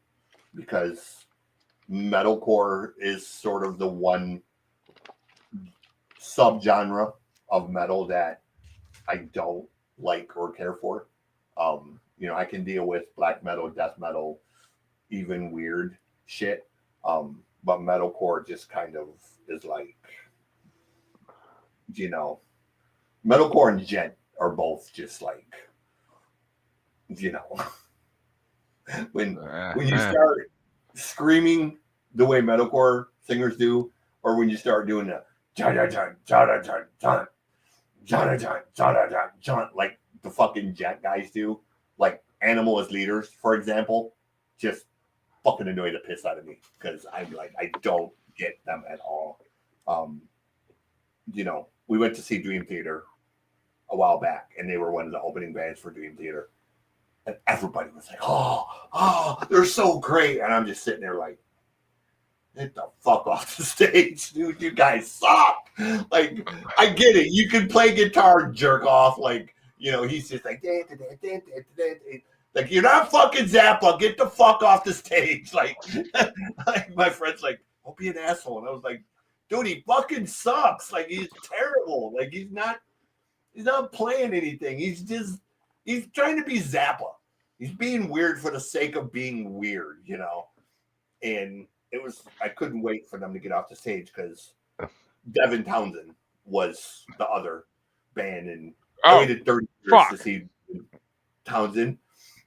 because metalcore is sort of the one subgenre of metal that I don't like or care for. I can deal with black metal, death metal, even weird shit. But metalcore just kind of is like, metalcore and gent are both just like, when you start screaming the way metalcore singers do, or when you start doing the like the fucking jet guys do, like Animal as leaders, for example, just fucking annoy the piss out of me because I'm like, I don't get them at all. We went to see Dream Theater a while back, and they were one of the opening bands for Dream Theater, and everybody was like, oh, they're so great, and I'm just sitting there like, get the fuck off the stage, dude. You guys suck. Like, I get it. You can play guitar, jerk off. Like, he's just like, like, you're not fucking Zappa. Get the fuck off the stage. Like my friend's like, don't be an asshole. And I was like, dude, he fucking sucks. Like, he's terrible. Like, he's not playing anything. He's trying to be Zappa. He's being weird for the sake of being weird, And I couldn't wait for them to get off the stage because Devin Townsend was the other band, and I waited 30 years to see Townsend.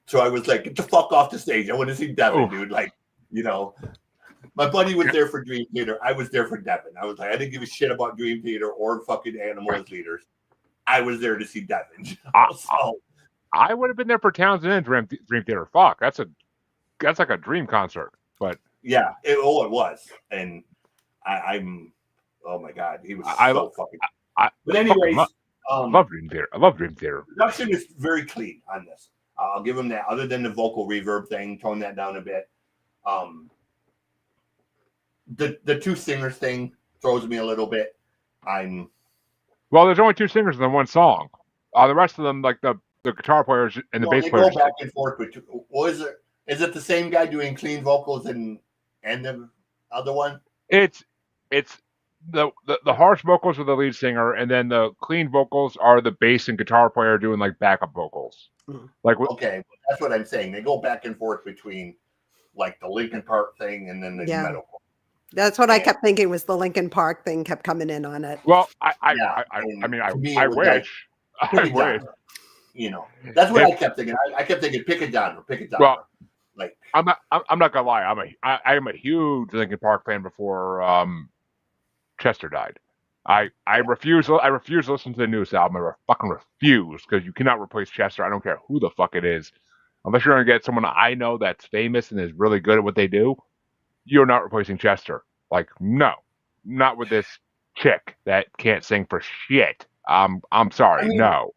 So I was like, get the fuck off the stage. I want to see Devin, dude. Like, my buddy was there for Dream Theater. I was there for Devin. I was like, I didn't give a shit about Dream Theater or fucking Animal as leaders. I was there to see Devin. So I would have been there for Townsend and Dream Theater. Fuck, that's like a dream concert. But yeah, it was, and I'm. Oh my god, he was so fucking. But anyways, I love Dream Theater. I love Dream Theater. Production is very clean on this. I'll give him that. Other than the vocal reverb thing, tone that down a bit. The two singers thing throws me a little bit. Well, there's only two singers in the one song. The rest of them, like the guitar players and the bass players, go back and forth. Is it the same guy doing clean vocals and the other one? It's the harsh vocals are the lead singer, and then the clean vocals are the bass and guitar player doing like backup vocals. Like okay, that's what I'm saying. They go back and forth between like the Linkin Park thing and then the metal. That's what I kept thinking was the Linkin Park thing kept coming in on it. Well, I and mean, to me, I it was like, wish. pick I a wish. genre. You know, that's what I kept thinking. I kept thinking, pick a genre, pick a genre. Well, like I'm not gonna lie. I am a huge Linkin Park fan before Chester died. I refuse to listen to the newest album. I fucking refuse, because you cannot replace Chester. I don't care who the fuck it is, unless you're gonna get someone I know that's famous and is really good at what they do. You're not replacing Chester. Like, no, not with this chick that can't sing for shit. I'm sorry, I mean, no.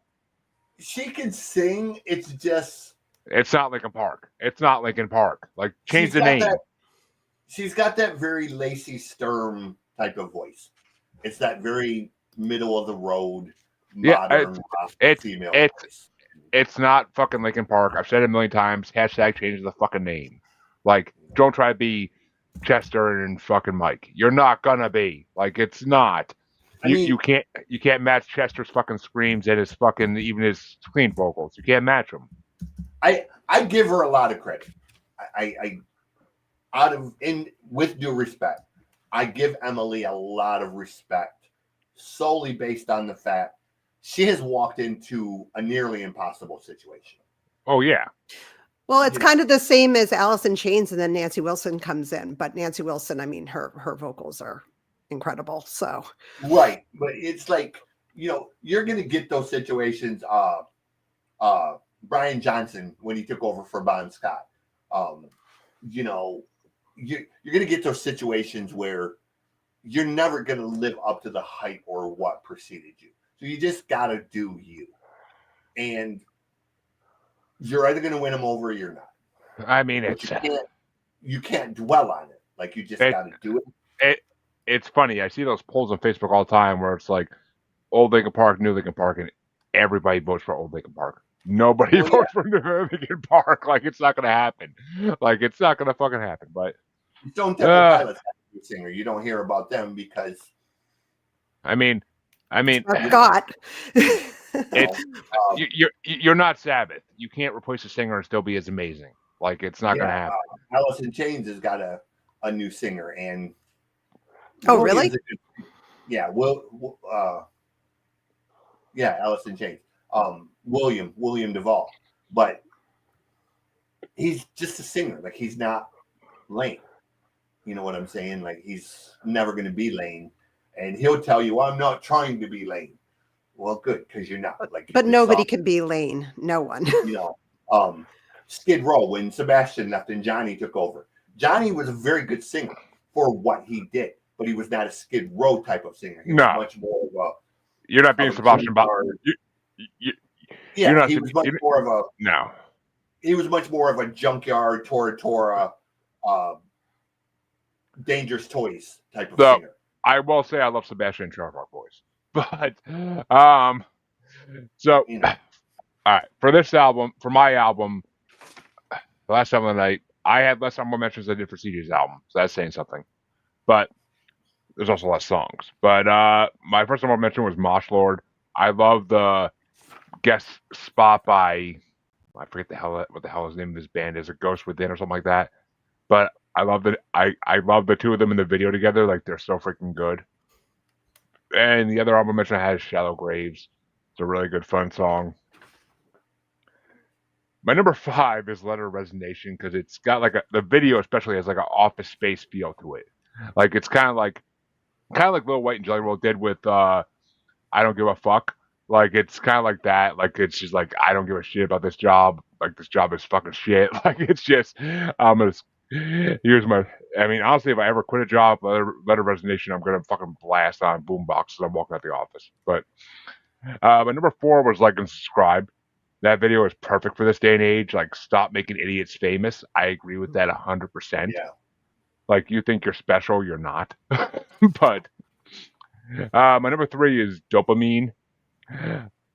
She can sing. It's just It's not Linkin Park. It's not Linkin Park. Like, change the name. She's got that very Lacey Sturm type of voice. It's that very middle of the road, modern female voice. It's not fucking Linkin Park. I've said it a million times. Hashtag change the fucking name. Like, don't try to be Chester and fucking Mike. You're not gonna be. Like, it's not. You can't match Chester's fucking screams and his fucking, even his clean vocals. You can't match them. I give her a lot of credit. I with due respect, I give Emily a lot of respect solely based on the fact she has walked into a nearly impossible situation. Oh yeah. Well, it's kind of the same as Alice in Chains, and then Nancy Wilson comes in. But Nancy Wilson, I mean, her vocals are incredible. So right, but it's like, you're gonna get those situations. Brian Johnson, when he took over for Bon Scott, you're gonna get those situations where you're never gonna live up to the hype or what preceded you. So you just gotta do you, and you're either gonna win them over or you're not. I mean, you can't dwell on it. Like, you just gotta do it. It's funny. I see those polls on Facebook all the time where it's like old Linkin Park, new Linkin Park, and everybody votes for old Linkin Park. Nobody votes for new Linkin Park. Like, it's not gonna happen. Like, it's not gonna fucking happen. But Stone Temple Pilots have a singer. You don't hear about them because I mean, God. It's you're not Sabbath. You can't replace a singer and still be as amazing. Like, it's not gonna happen. Alice in Chains has got a new singer, and really? Alice in Chains. William Duvall, but he's just a singer. Like, he's not Lane. You know what I'm saying? Like, he's never going to be Lane, and he'll tell you, "I'm not trying to be Lane." Well, good, because you're not. Like, but nobody can be Lane. No one. Skid Row, when Sebastian left and Johnny took over. Johnny was a very good singer for what he did, but he was not a Skid Row type of singer. He was much more of a. You're not being Sebastian Bach. He was much more of a. No. He was much more of a junkyard, Tora, Dangerous Toys type of singer. I will say I love Sebastian Charlotte voice, but so all right, for this album, for my album, the last album of the night, I had less honorable mentions than I did for CJ's album, so that's saying something. But there's also less songs. But my first honorable mention was Mosh Lord. I love the guest spot by, I forget what the hell his name of his band is, or Ghost Within or something like that. But I love that I love the two of them in the video together. Like, they're so freaking good. And the other album I mentioned has Shallow Graves. It's a really good, fun song. My number 5 is Letter of Resignation, because it's got like the video especially has like an Office Space feel to it. Like, it's kind of like Lil White and Jelly Roll did with I Don't Give a Fuck. Like, it's kind of like that. Like, it's just like, I don't give a shit about this job. Like, this job is fucking shit. Like, it's just, honestly, if I ever quit a job, letter of resignation, I'm going to fucking blast on boombox as I'm walking out the office. But my number 4 was Like and Subscribe. That video is perfect for this day and age. Like, stop making idiots famous. I agree with that 100%. Yeah. Like, you think you're special, you're not. But my number 3 is Dopamine.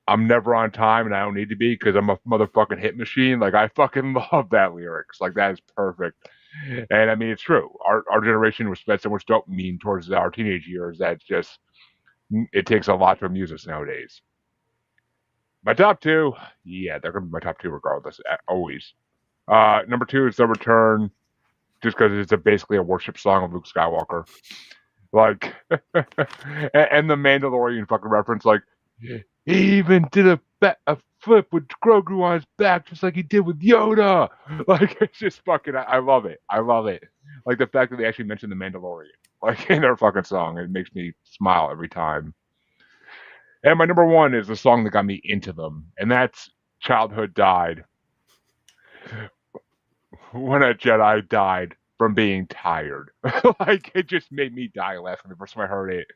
I'm never on time, and I don't need to be, because I'm a motherfucking hit machine. Like, I fucking love that lyrics. Like, that is perfect. And I mean, it's true. Our generation was fed so much dopamine towards our teenage years that just, it takes a lot to amuse us nowadays. My top 2, they're going to be my top 2 regardless, always. Number 2 is The Return. just because it's basically a worship song of Luke Skywalker. Like, and the Mandalorian fucking reference, like, he even did a flip with Grogu on his back, just like he did with Yoda. Like, it's just fucking, I love it. I love it. Like, the fact that they actually mentioned the Mandalorian, like, in their fucking song, it makes me smile every time. And my number one is the song that got me into them, and that's Childhood Died. When a Jedi died from being tired. Like, it just made me die laughing the first time I heard it.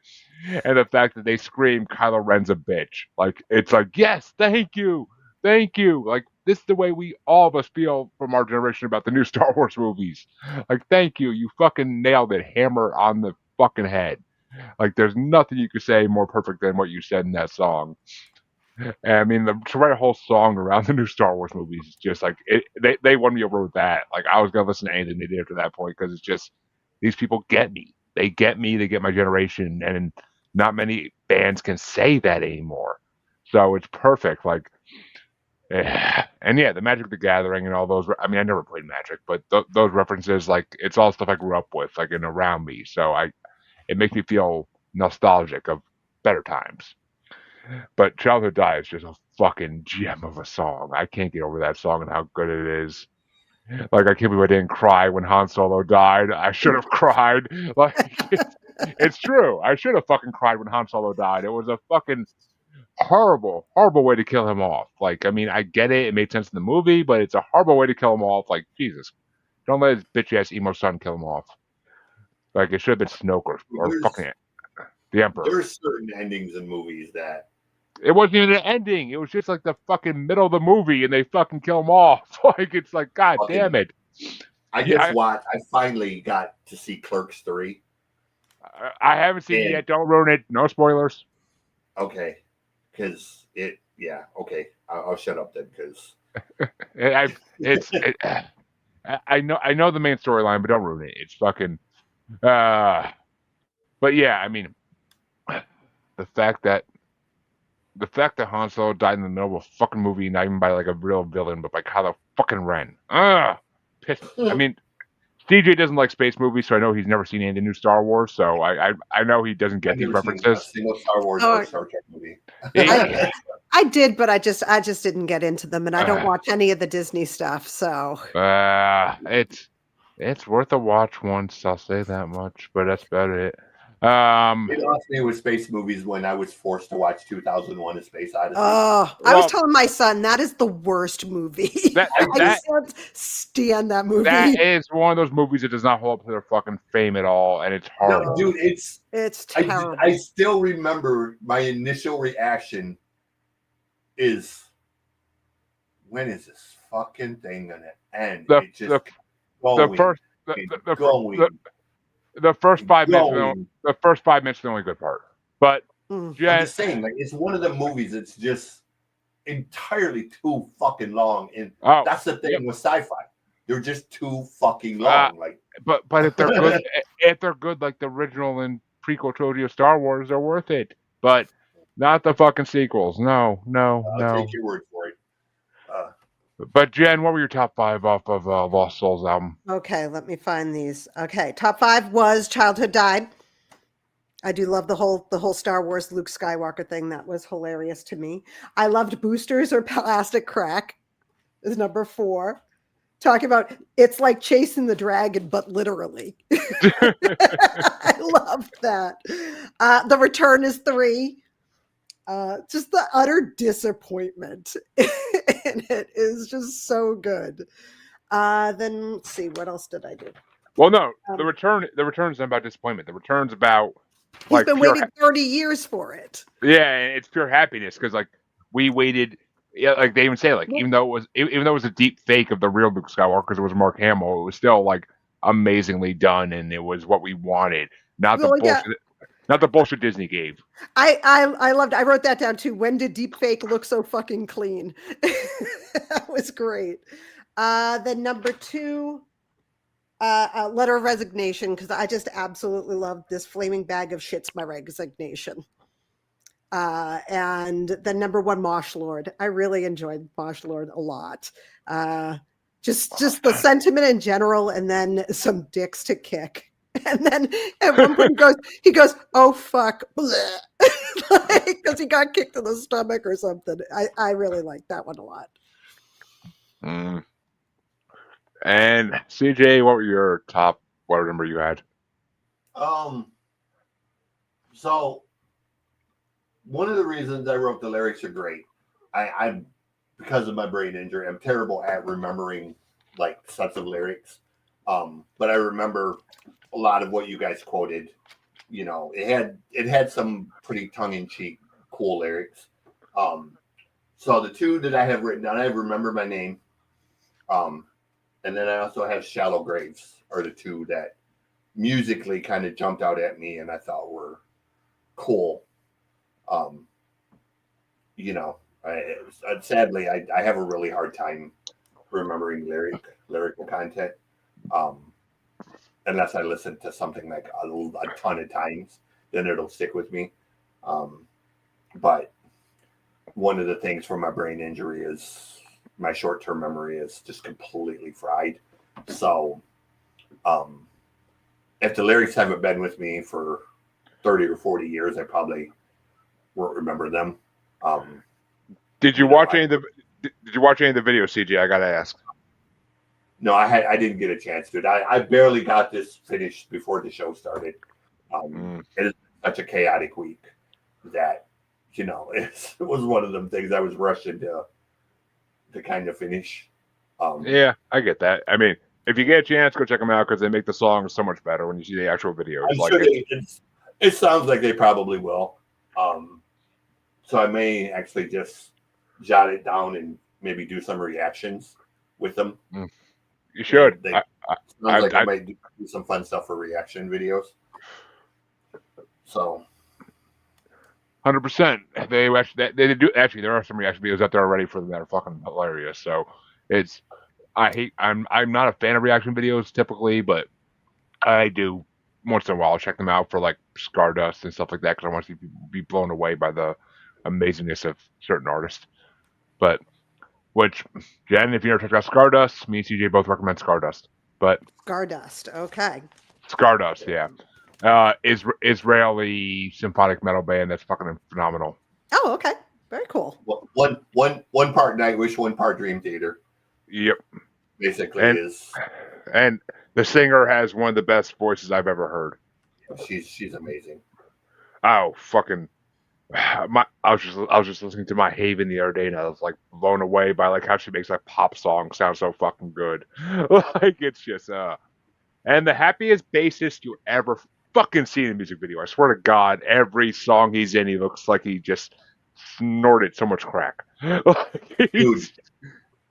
And the fact that they scream, Kylo Ren's a bitch. Like, it's like, yes, thank you. Thank you. Like, this is the way we all of us feel from our generation about the new Star Wars movies. Like, thank you. You fucking nailed it. Hammer on the fucking head. Like, there's nothing you could say more perfect than what you said in that song. And I mean, to write a whole song around the new Star Wars movies is just like they won me over with that. Like, I was gonna listen to anything they did after that point because it's just these people get me. They get me. They get my generation, and not many bands can say that anymore. So it's perfect. Like, and yeah, the Magic the Gathering and all those. I mean, I never played Magic, but those references, like, it's all stuff I grew up with, like, and around me. So it makes me feel nostalgic of better times. But Childhood Die is just a fucking gem of a song. I can't get over that song and how good it is. Like, I can't believe I didn't cry when Han Solo died. I should have cried. Like, it's true. I should have fucking cried when Han Solo died. It was a fucking horrible, horrible way to kill him off. Like, I mean, I get it. It made sense in the movie, but it's a horrible way to kill him off. Like, Jesus. Don't let his bitch-ass emo son kill him off. Like, it should have been Snoke or fucking the Emperor. There's certain endings in movies that it wasn't even an ending. It was just like the fucking middle of the movie, and they fucking kill him off. Like, it's like, God damn it. I finally got to see Clerks 3. I haven't seen it yet. Don't ruin it. No spoilers. Okay. Because okay. I'll shut up then, because I know the main storyline, but don't ruin it. It's fucking but yeah, I mean, the fact that Han Solo died in the middle of a fucking movie, not even by like a real villain, but by Kylo fucking Ren. Pissed. I mean, DJ doesn't like space movies, so I know he's never seen any of the new Star Wars. So I know he doesn't get these references. I've seen a Star Wars or Star Trek movie. I did, but I just didn't get into them, and I don't watch any of the Disney stuff. So it's worth a watch once. I'll say that much, but that's about it. It lost me with space movies when I was forced to watch 2001: A Space Odyssey. Oh, I was telling my son that is the worst movie. I can't stand that movie. That is one of those movies that does not hold up to their fucking fame at all, and it's horrible. No, dude, it's terrible. I still remember my initial reaction is, when is this fucking thing gonna end? The first 5 minutes. The first 5 minutes is the only good part. But I'm just saying, like, it's one of the movies that's just entirely too fucking long, and that's the thing with sci-fi. They're just too fucking long. But if they're good, like the original and prequel trilogy of Star Wars, they're worth it. But not the fucking sequels. No. I'll take your word for it. But Jen, what were your top 5 off of Lost Souls album? Okay, let me find these. Okay, top 5 was Childhood Died. I do love the whole Star Wars Luke Skywalker thing. That was hilarious to me. I loved Boosters or Plastic Crack is number 4. Talking about it's like chasing the dragon, but literally. I loved that. The Return is 3. Just the utter disappointment in it is just so good. Then let's see, what else did I do? Well, no, the return is not about disappointment. The return's about he's been waiting 30 years for it. Yeah, and it's pure happiness because like we waited. Yeah, like they even say, like even though it was a deep fake of the real Luke Skywalker because it was Mark Hamill, it was still like amazingly done, and it was what we wanted, not the bullshit. Not the bullshit Disney gave. I loved. I wrote that down too. When did deep fake look so fucking clean? That was great. Then number 2, Letter of Resignation, because I just absolutely loved this flaming bag of shit's my resignation. And then number 1, Mosh Lord. I really enjoyed Mosh Lord a lot. Just the sentiment in general, and then some dicks to kick. And then at one point he goes, "Oh fuck," because he got kicked in the stomach or something. I really like that one a lot. Mm. And CJ, what were your top? What number you had? So one of the reasons I wrote the lyrics are great. I'm because of my brain injury, I'm terrible at remembering like sets of lyrics. But I remember a lot of what you guys quoted. You know, it had some pretty tongue in cheek, cool lyrics. So the two that I have written down, I have Remember My Name. And then I also have Shallow Graves are the two that musically kind of jumped out at me and I thought were cool. You know, sadly, I have a really hard time remembering lyrical content. Unless I listen to something like a ton of times, then it'll stick with me. But one of the things from my brain injury is my short-term memory is just completely fried. So if the lyrics haven't been with me for 30 or 40 years, I probably won't remember them. Did you watch any of the videos, CJ? I gotta ask. No, I didn't get a chance to. I barely got this finished before the show started. It is such a chaotic week that, you know, it was one of them things I was rushing to kind of finish. Yeah, I get that. I mean, if you get a chance, go check them out because they make the songs so much better when you see the actual videos. I'm sure it sounds like they probably will. So I may actually just jot it down and maybe do some reactions with them. You should. I might do some fun stuff for reaction videos. So, 100%. They do actually. There are some reaction videos out there already for them that are fucking hilarious. So I'm not a fan of reaction videos typically, but I do once in a while. I'll check them out for like Stardust and stuff like that because I want to see people be blown away by the amazingness of certain artists. But which, Jen, if you ever checked out Stardust, me and CJ both recommend Stardust. But Stardust, okay. Stardust, yeah. Israeli symphonic metal band that's fucking phenomenal. Oh, okay. Very cool. One part Nightwish, one part Dream Theater. Yep. Basically and the singer has one of the best voices I've ever heard. She's amazing. Oh, fucking I was just listening to My Haven the other day and I was like blown away by like how she makes like pop songs sound so fucking good. Like it's just and the happiest bassist you ever fucking see in a music video. I swear to God, every song he's in, he looks like he just snorted so much crack. Dude,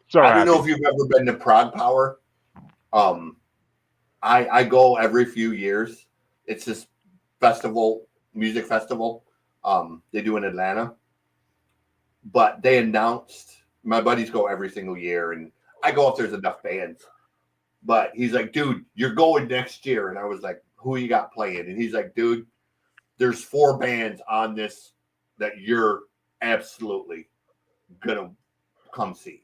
so I don't know if you've ever been to Prague Power. I go every few years. It's this music festival. They do in Atlanta. But they announced, my buddies go every single year, and I go if there's enough bands. But he's like, dude, you're going next year. And I was like, who you got playing? And he's like, dude, there's 4 bands on this that you're absolutely going to come see.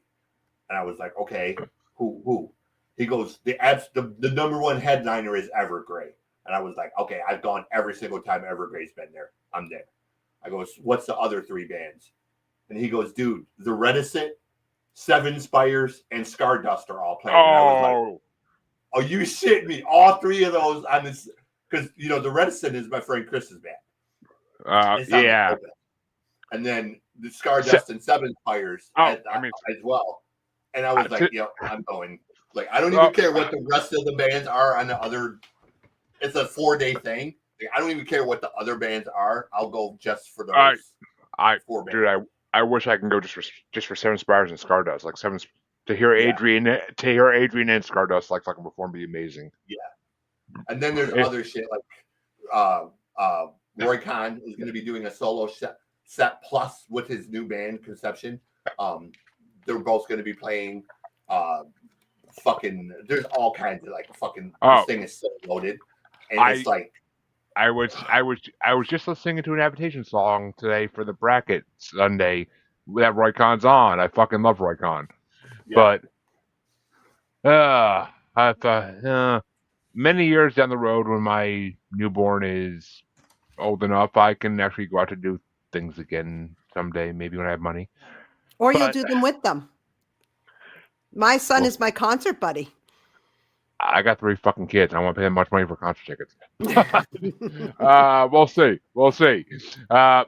And I was like, okay, who? He goes, the number one headliner is Evergrey. And I was like, okay, I've gone every single time Evergrey's been there. I'm there. I goes, what's the other 3 bands? And he goes, dude, The Reticent, Seven Spires, and Stardust are all playing. And I was like, oh, you shitting me? All 3 of those on this, because you know The Reticent is my friend Chris's band. Yeah. And then the Stardust and Seven Spires as well. And I was like, I'm going. Like, I don't even care what the rest of the bands are on the other. It's a 4-day thing. Like, I don't even care what the other bands are. I'll go just for those 4 bands. Dude, I wish I can go just for Seven Spires and Stardust. Like to hear Adrian and Stardust like fucking perform be amazing. Yeah. And then there's other shit like Roy Khan is going to be doing a solo set plus with his new band Conception. They're both going to be playing there's all kinds of like fucking this thing is so loaded. And it's like I was just listening to an Habitation song today for the bracket Sunday that Roy Khan's on. I fucking love Roy Khan. Yeah. I thought many years down the road when my newborn is old enough, I can actually go out to do things again someday, maybe when I have money. Or you'll But do them with them. My son well, is my concert buddy. I got 3 fucking kids. I won't pay that much money for concert tickets. We'll see. We'll see.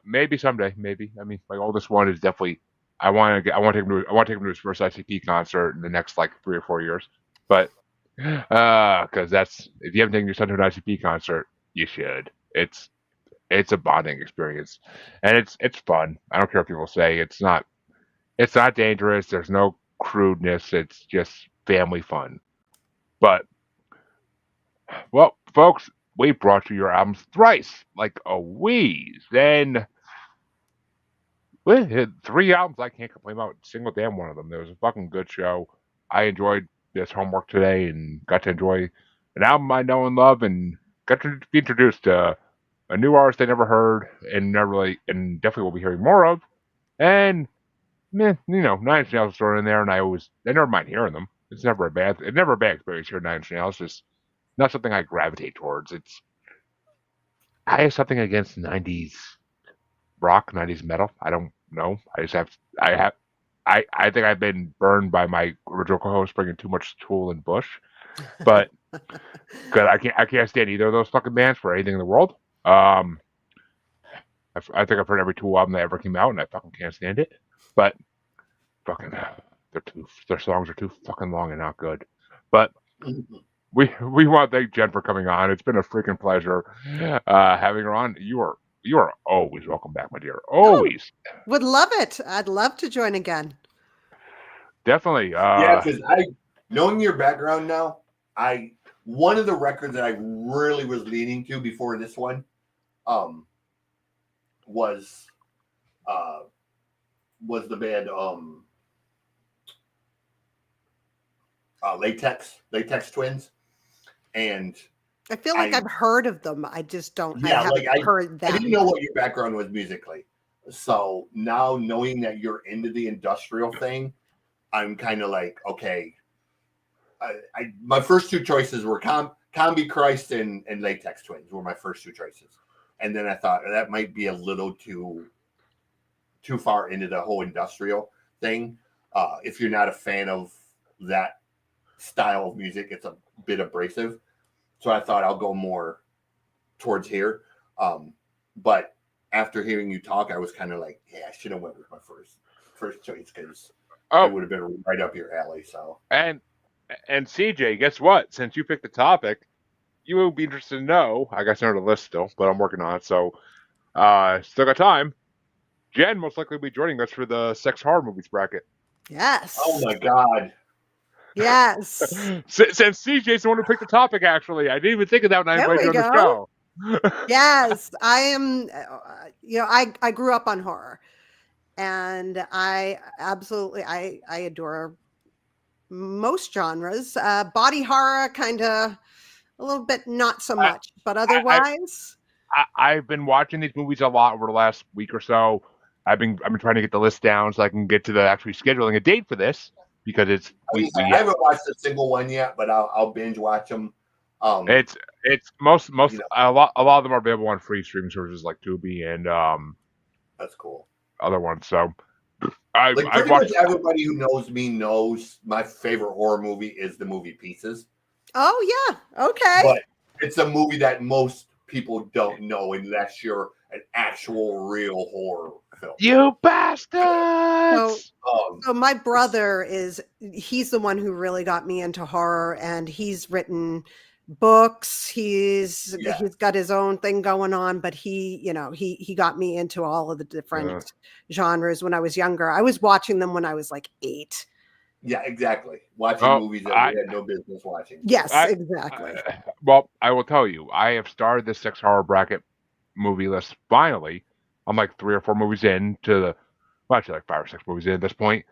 Maybe someday. Maybe. I mean, my oldest one is definitely. I want to get. I want to take him to. I want to take him to his first ICP concert in the next like 3 or 4 years. But because that's if you haven't taken your son to an ICP concert, you should. It's a bonding experience, and it's fun. I don't care what people say. It's not. It's not dangerous. There's no crudeness. It's just family fun. But well, folks, we brought you your albums thrice, like a wheeze. Then we hit 3 albums. I can't complain about a single damn one of them. It was a fucking good show. I enjoyed this homework today and got to enjoy an album I know and love, and got to be introduced to a new artist I never heard and never really, and definitely will be hearing more of. And man, Nine Inch Nails is thrown in there, and I never mind hearing them. It's never a bad experience hearing Nine Inch Nails. Just not something I gravitate towards. I have something against '90s rock, '90s metal. I don't know. I think I've been burned by my original co-host bringing too much Tool and Bush, but because I can't stand either of those fucking bands for anything in the world. I think I've heard every Tool album that ever came out, and I fucking can't stand it. But fucking, their songs are too fucking long and not good. But we want to thank Jen for coming on. It's been a freaking pleasure having her on. You are always welcome back, my dear. Always. Would love it. I'd love to join again. Definitely. Yeah, because knowing your background now, one of the records that I really was leaning to before this one, was the band Latex Twins, and I feel like I've heard of them. I just don't. Yeah, I haven't heard them. I didn't know what your background was musically, so now knowing that you're into the industrial thing, I'm kind of like, okay. My first 2 choices were Combi Christ and Latex Twins were my first 2 choices, and then I thought that might be a little too far into the whole industrial thing. If you're not a fan of that style of music, it's a bit abrasive. So I thought I'll go more towards here. But after hearing you talk, I was kind of like, yeah, I should have went with my first choice because it would have been right up your alley. So and CJ, guess what? Since you picked the topic, you will be interested to know. I got to know the list still, but I'm working on it. So still got time. Jen most likely will be joining us for the sex horror movies bracket. Yes. Oh my God. Yes. Since CJ's the one who picked the topic, actually, I didn't even think of that when I invited you on the show. Yes, I am. I grew up on horror, and I absolutely I adore most genres. Body horror, kind of a little bit, not so much, but otherwise, I've been watching these movies a lot over the last week or so. I've been trying to get the list down so I can get to the actually scheduling a date for this. Because I haven't watched a single one yet, but I'll binge watch them. It's most a lot of them are available on free streaming services like Tubi and that's cool. Other ones. So pretty much everybody who knows me knows my favorite horror movie is the movie Pieces. Oh yeah, okay. But it's a movie that most people don't know unless you're an actual real horror film. You bastards! So my brother he's the one who really got me into horror, and he's written books. He's got his own thing going on, but he got me into all of the different genres when I was younger. I was watching them when I was like 8. Yeah, exactly. Watching movies that we had no business watching. Yes, exactly. Well, I will tell you, I have started this sex horror bracket movie list finally. I'm like 3 or 4 movies actually like 5 or 6 movies in at this point.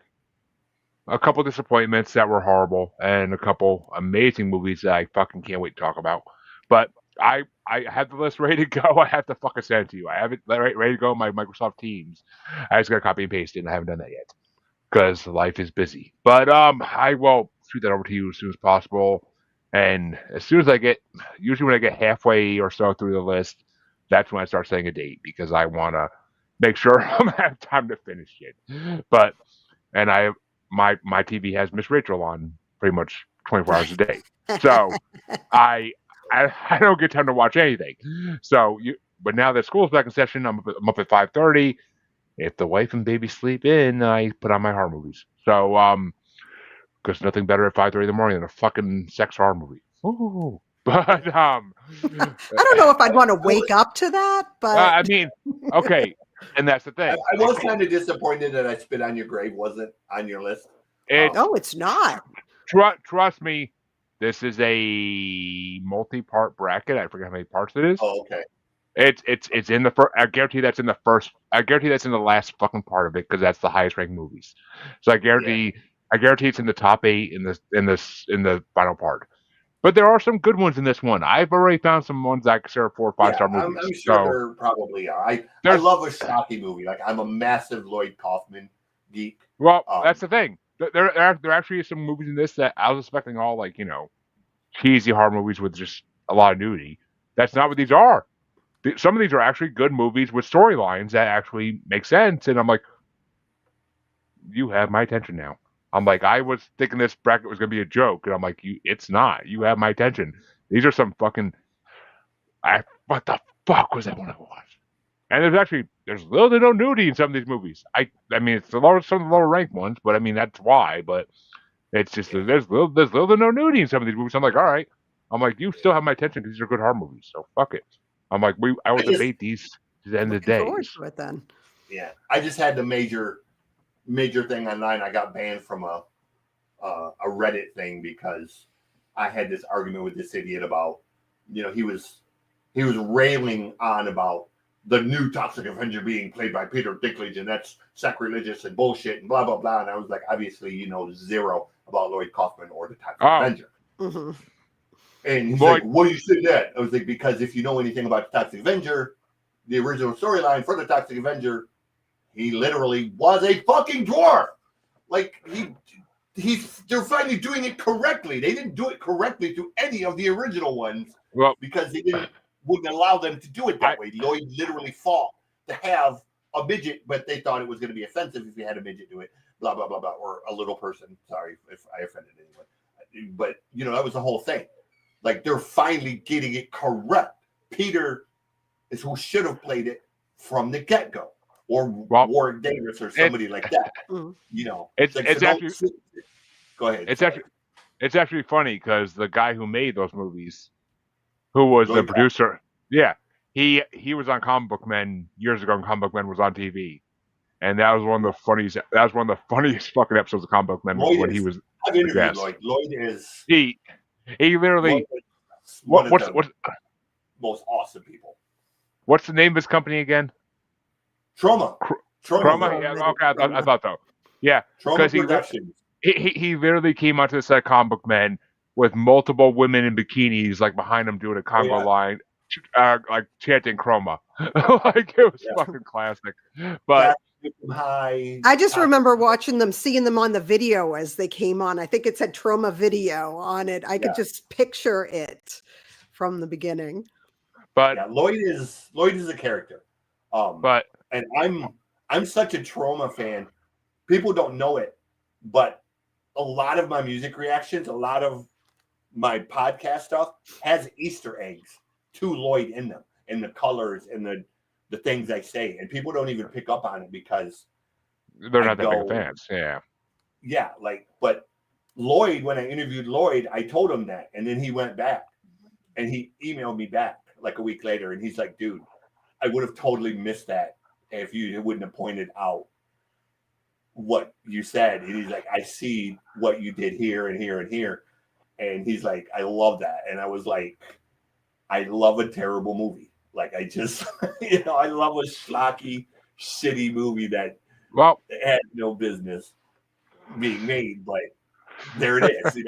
A couple disappointments that were horrible, and a couple amazing movies that I fucking can't wait to talk about. But I have the list ready to go. I have to fucking send it to you. I have it ready to go on my Microsoft Teams. I just got to copy and paste it, and I haven't done that yet because life is busy. But shoot that over to you as soon as possible. And as soon as usually when I get halfway or so through the list, that's when I start setting a date because I want to make sure I'm gonna have time to finish it. But and my TV has Miss Rachel on pretty much 24 hours a day, so I I don't get time to watch anything. But now that school's back in session, I'm up at 5:30. If the wife and baby sleep in, I put on my horror movies. So because nothing better at 5:30 in the morning than a fucking sex horror movie. Ooh. But I don't know if I'd want to wake up to that, but I mean, okay, and that's the thing. I was kind of disappointed that I Spit on Your Grave wasn't on your list. no, it's not. Trust me, this is a multi-part bracket. I forget how many parts it is. Oh, okay. It's in the first. I guarantee that's in the first. I guarantee that's in the last fucking part of it because that's the highest ranked movies. So I guarantee it's in the top 8 in the final part. But there are some good ones in this one. I've already found some ones I consider 4 or 5 star movies. I'm sure there probably are. I love a schlocky movie. Like I'm a massive Lloyd Kaufman geek. Well, that's the thing. There actually is some movies in this that I was expecting all cheesy horror movies with just a lot of nudity. That's not what these are. Some of these are actually good movies with storylines that actually make sense. And I'm like, you have my attention now. I'm like, I was thinking this bracket was going to be a joke. And I'm like, it's not. You have my attention. These are some fucking... what the fuck was that one I watched? And there's little to no nudity in some of these movies. I mean, it's some of the lower ranked ones, but I mean, that's why. But it's just, there's little to no nudity in some of these movies. I'm like, all right. I'm like, you still have my attention because these are good horror movies. So fuck it. I'm like, I will debate these to the end of the day. To it then. Yeah, I just had the major thing online. I got banned from a Reddit thing because I had this argument with this idiot about, he was railing on about the new Toxic Avenger being played by Peter Dinklage, and that's sacrilegious and bullshit and blah blah blah. And I was like, obviously, you know zero about Lloyd Kaufman or the Toxic Avenger. Mm-hmm. And he's like, what do you say that? I was like, because if you know anything about the Toxic Avenger, the original storyline for the Toxic Avenger, he literally was a fucking dwarf. Like they're finally doing it correctly. They didn't do it correctly to any of the original ones because they wouldn't allow them to do it that way. Lloyd literally fought to have a midget, but they thought it was going to be offensive if you had a midget do it. Blah blah blah blah, or a little person. Sorry if I offended anyone, but that was the whole thing. Like they're finally getting it correct. Peter is who should have played it from the get-go, or Warwick Davis or somebody like that. It's actually. Go ahead. It's actually funny because the guy who made those movies, who was the producer, he was on Comic Book Men years ago. And Comic Book Men was on TV, and that was one of the funniest. That was one of the funniest fucking episodes of Comic Book Men when he was. I've interviewed Lloyd. Lloyd is he literally what's most awesome people. What's the name of his company again? Trauma. Trauma. Yeah, okay, I thought so. Yeah, because he literally came onto the set of Comic Book Men with multiple women in bikinis, like behind him doing a conga line, like chanting Chroma. Like it was fucking classic. But I just remember seeing them on the video as they came on. I think it said Trauma Video on it. I could just picture it from the beginning. But Lloyd is a character. And I'm such a Trauma fan. People don't know it, but a lot of my music reactions, a lot of my podcast stuff has Easter eggs to Lloyd in them, and the colors and the things I say, and people don't even pick up on it because they're not that big of fans. Yeah, but Lloyd, when I interviewed Lloyd, I told him that, and then he went back and he emailed me back like a week later, and he's like, dude, I would have totally missed that if you wouldn't have pointed out what you said. And he's like, I see what you did here and here and here. And he's like, I love that. And I was like, I love a terrible movie. Like, I just, I love a schlocky, shitty movie that had no business being made, but there it is,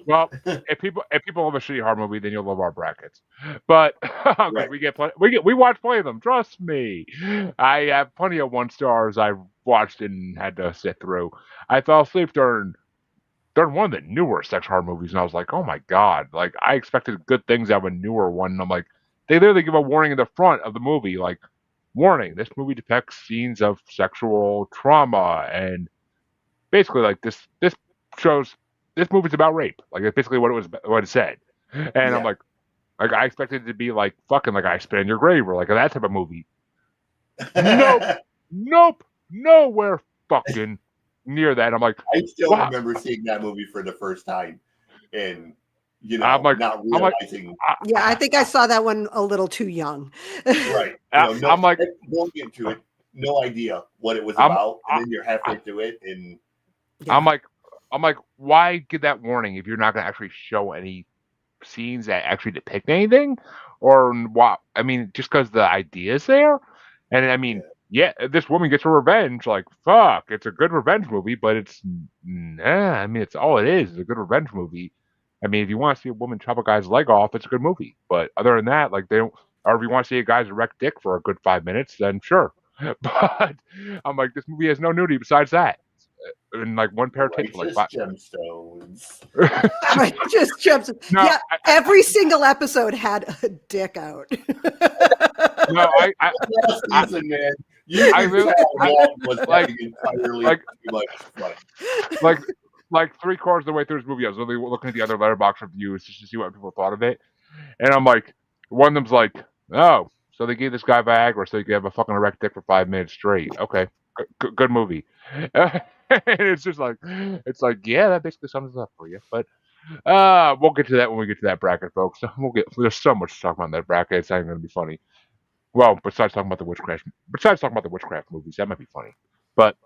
Well, if people love a shitty horror movie, then you'll love our brackets. But right. we watch plenty of them. Trust me, I have plenty of 1 stars I've watched and had to sit through. I fell asleep during they're one of the newer sex horror movies, and I was like, oh my god, like I expected good things out of a newer one, and I'm like, they literally give a warning in the front of the movie, like, warning, this movie depicts scenes of sexual trauma, and basically like this shows this movie's about rape, like that's basically what it said, and I'm Yeah. like I expected it to be like fucking like I Spit in Your Grave or like that type of movie. Nope, nowhere fucking near that. I'm like, I still wow. remember seeing that movie for the first time, and I'm like, not I'm like, realizing. Yeah, I think I saw that one a little too young. Right. I'm like, going into it, no idea what it was I'm, about, and then you're halfway through it, and I'm like, why give that warning if you're not going to actually show any scenes that actually depict anything, or what? I mean, just because the idea is there, and I mean, yeah, this woman gets her revenge. Like, fuck, it's a good revenge movie, but it's nah. I mean, it's all it is. It's a good revenge movie. I mean, if you want to see a woman chop a guy's leg off, it's a good movie. But other than that, like they don't. Or if you want to see a guy's erect dick for a good 5 minutes, then sure. But I'm like, this movie has no nudity besides that, and like one pair of tits for like righteous 5. gemstones. Right, just jumps. No, Yeah, every single episode had a dick out. no, Last season, man, you I could really- tell I- Walt was like- having entirely like- too much fun. like 3/4 of the way through this movie, I was literally looking at the other letterbox reviews just to see what people thought of it, and I'm like, one of them's like, oh, so they gave this guy Viagra so he could have a fucking erect dick for 5 minutes straight. Okay, good movie. And it's just like, yeah, that basically sums it up for you. But we'll get to that when we get to that bracket, folks. There's so much to talk about in that bracket. It's not even going to be funny. Well, besides talking about the witchcraft movies, that might be funny. But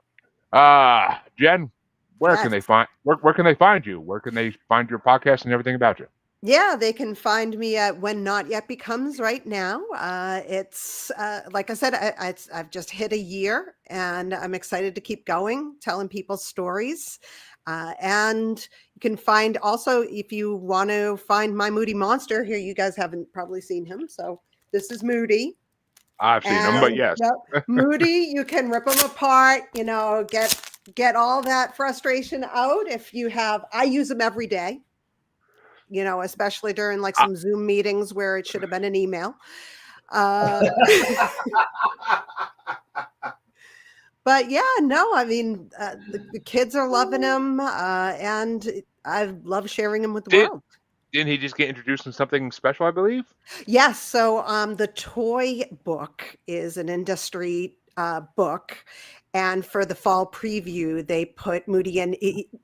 Jen, where can they find where can they find you? Where can they find your podcast and everything about you? Yeah, they can find me at When Not Yet Becomes right now. It's like I said, I've just hit a year, and I'm excited to keep going, telling people stories. And you can find also, if you want to find my Moody Monster here, you guys haven't probably seen him, so this is Moody. I've seen them, but And, yes. yep, Moody, you can rip them apart, get all that frustration out. If you have, I use them every day, especially during like some Zoom meetings where it should have been an email. But yeah, no, I mean, the kids are loving him, and I love sharing him with the world. Didn't he just get introduced in something special, I believe? Yes. So the toy book is an industry book. And for the fall preview, they put Moody in.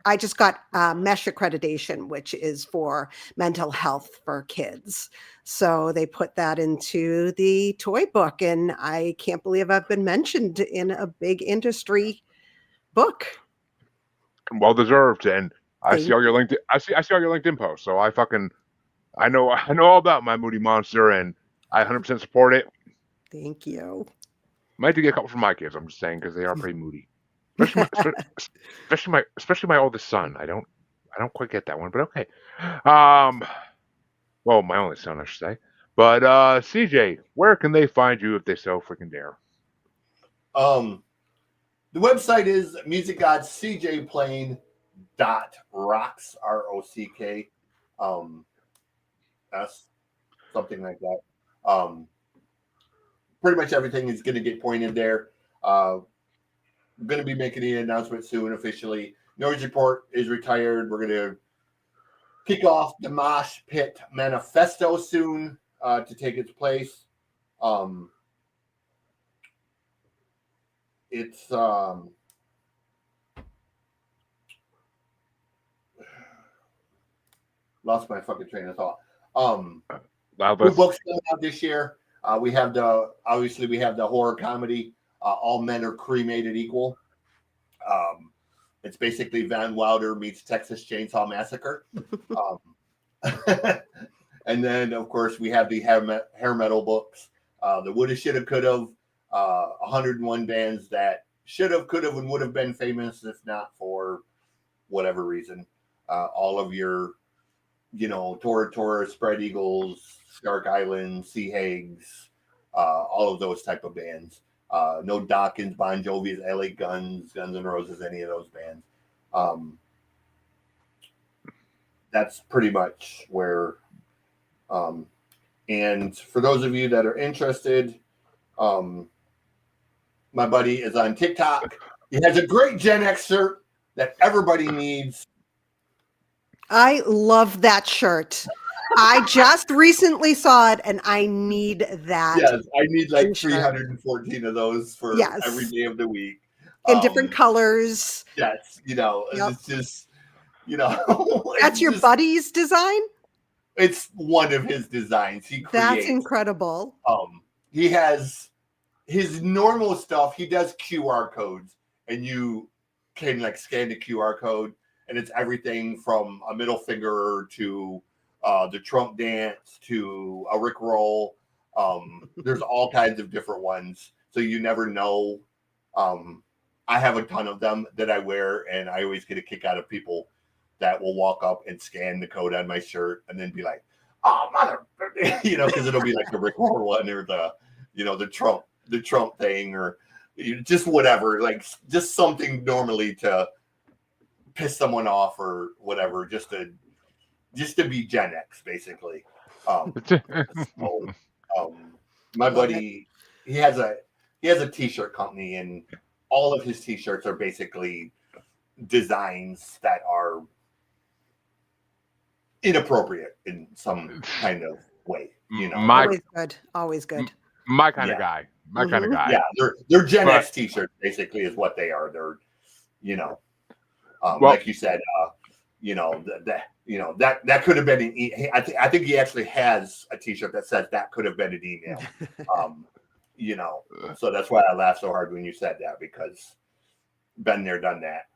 I just got MESH accreditation, which is for mental health for kids. So they put that into the toy book. And I can't believe I've been mentioned in a big industry book. Well deserved. And I see all your LinkedIn. I see all your LinkedIn posts. So I know all about my Moody Monster, and I 100% support it. Thank you. Might have to get a couple from my kids. I'm just saying because they are pretty moody, especially my oldest son. I don't quite get that one, but okay. Well, my only son, I should say. But CJ, where can they find you if they so freaking dare? The website is musicgodscjplane.rocks, ROCK. S, something like that. Pretty much everything is going to get pointed there. I'm going to be making the announcement soon officially. Noise Report is retired. We're going to kick off the Mosh Pit Manifesto soon to take its place. It's lost my fucking train of thought. New books coming out this year. We have the horror comedy. All Men Are Cremated Equal. It's basically Van Wilder meets Texas Chainsaw Massacre. And then, of course, we have the hair metal books. The Woulda, Shoulda, Coulda, 101 bands that should have, could have, and would have been famous if not for whatever reason. All of your, Tora, Spread Eagles, Stark Island, Sea Hags, all of those type of bands. No Dawkins, Bon Jovi's, LA Guns, Guns N' Roses, any of those bands. that's pretty much where. And for those of you that are interested, my buddy is on TikTok. He has a great Gen X shirt that everybody needs. I love that shirt. I just recently saw it and I need that. Yes, I need like T-shirt. 314 of those for Yes. every day of the week. In different colors. Yes, Yep. it's just, it's That's your just, buddy's design? It's one of his designs. He creates. That's incredible. He has his normal stuff. He does QR codes, and you can like scan the QR code, and it's everything from a middle finger to the Trump dance to a Rick roll. There's all kinds of different ones, so you never know. I have a ton of them that I wear, and I always get a kick out of people that will walk up and scan the code on my shirt and then be like, "Oh, mother," because it'll be like the Rick roll one or the Trump thing or just whatever, like just something normally to piss someone off or whatever, just to be Gen X, basically. My buddy, he has a t-shirt company, and all of his t-shirts are basically designs that are inappropriate in some kind of way. Always good. My kind of guy. Kind of guy. Yeah, they're Gen X t-shirts, basically, is what they are. They're, like you said, that could have been an I think he actually has a t-shirt that says that could have been an email. So that's why I laughed so hard when you said that, because been there, done that.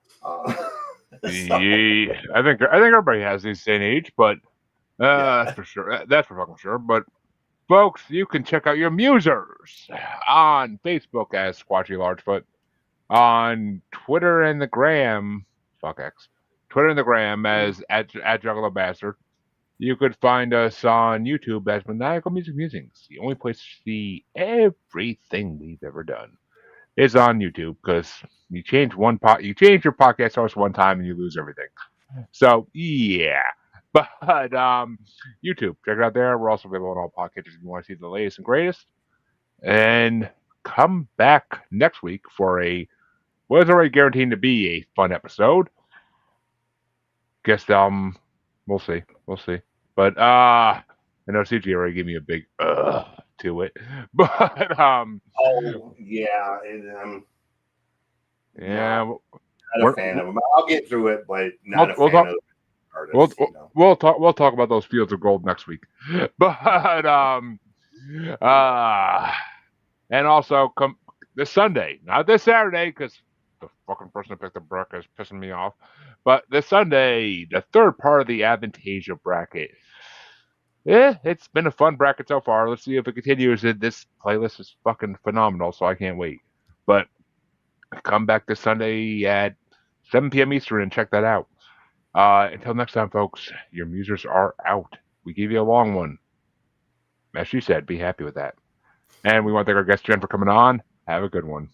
Yeah, I think everybody has these day and age, but that's for sure. That's for fucking sure. But folks, you can check out your musers on Facebook as Squatchy Largefoot, on Twitter and the Gram, fuck X, Twitter and the Gram as at Juggalo Bastard. You could find us on YouTube as Maniacal Music Musings. The only place to see everything we've ever done is on YouTube, because you change your podcast host one time and you lose everything. So yeah. But YouTube, check it out there. We're also available on all podcasts if you want to see the latest and greatest. And come back next week for what is already guaranteed to be a fun episode. Guess we'll see. But I know CG already gave me a big to it. But oh yeah, and yeah, not a fan of them. I'll get through it, but not a fan of artists. We'll talk about those fields of gold next week. But and also come this Sunday, not this Saturday, because the fucking person that picked the bracket is pissing me off. But this Sunday, the third part of the Avantasia bracket. It's been a fun bracket so far. Let's see if it continues. This playlist is fucking phenomenal, so I can't wait. But come back this Sunday at 7 p.m. Eastern and check that out. Until next time, folks, your musers are out. We gave you a long one. As she said, be happy with that. And we want to thank our guest, Jen, for coming on. Have a good one.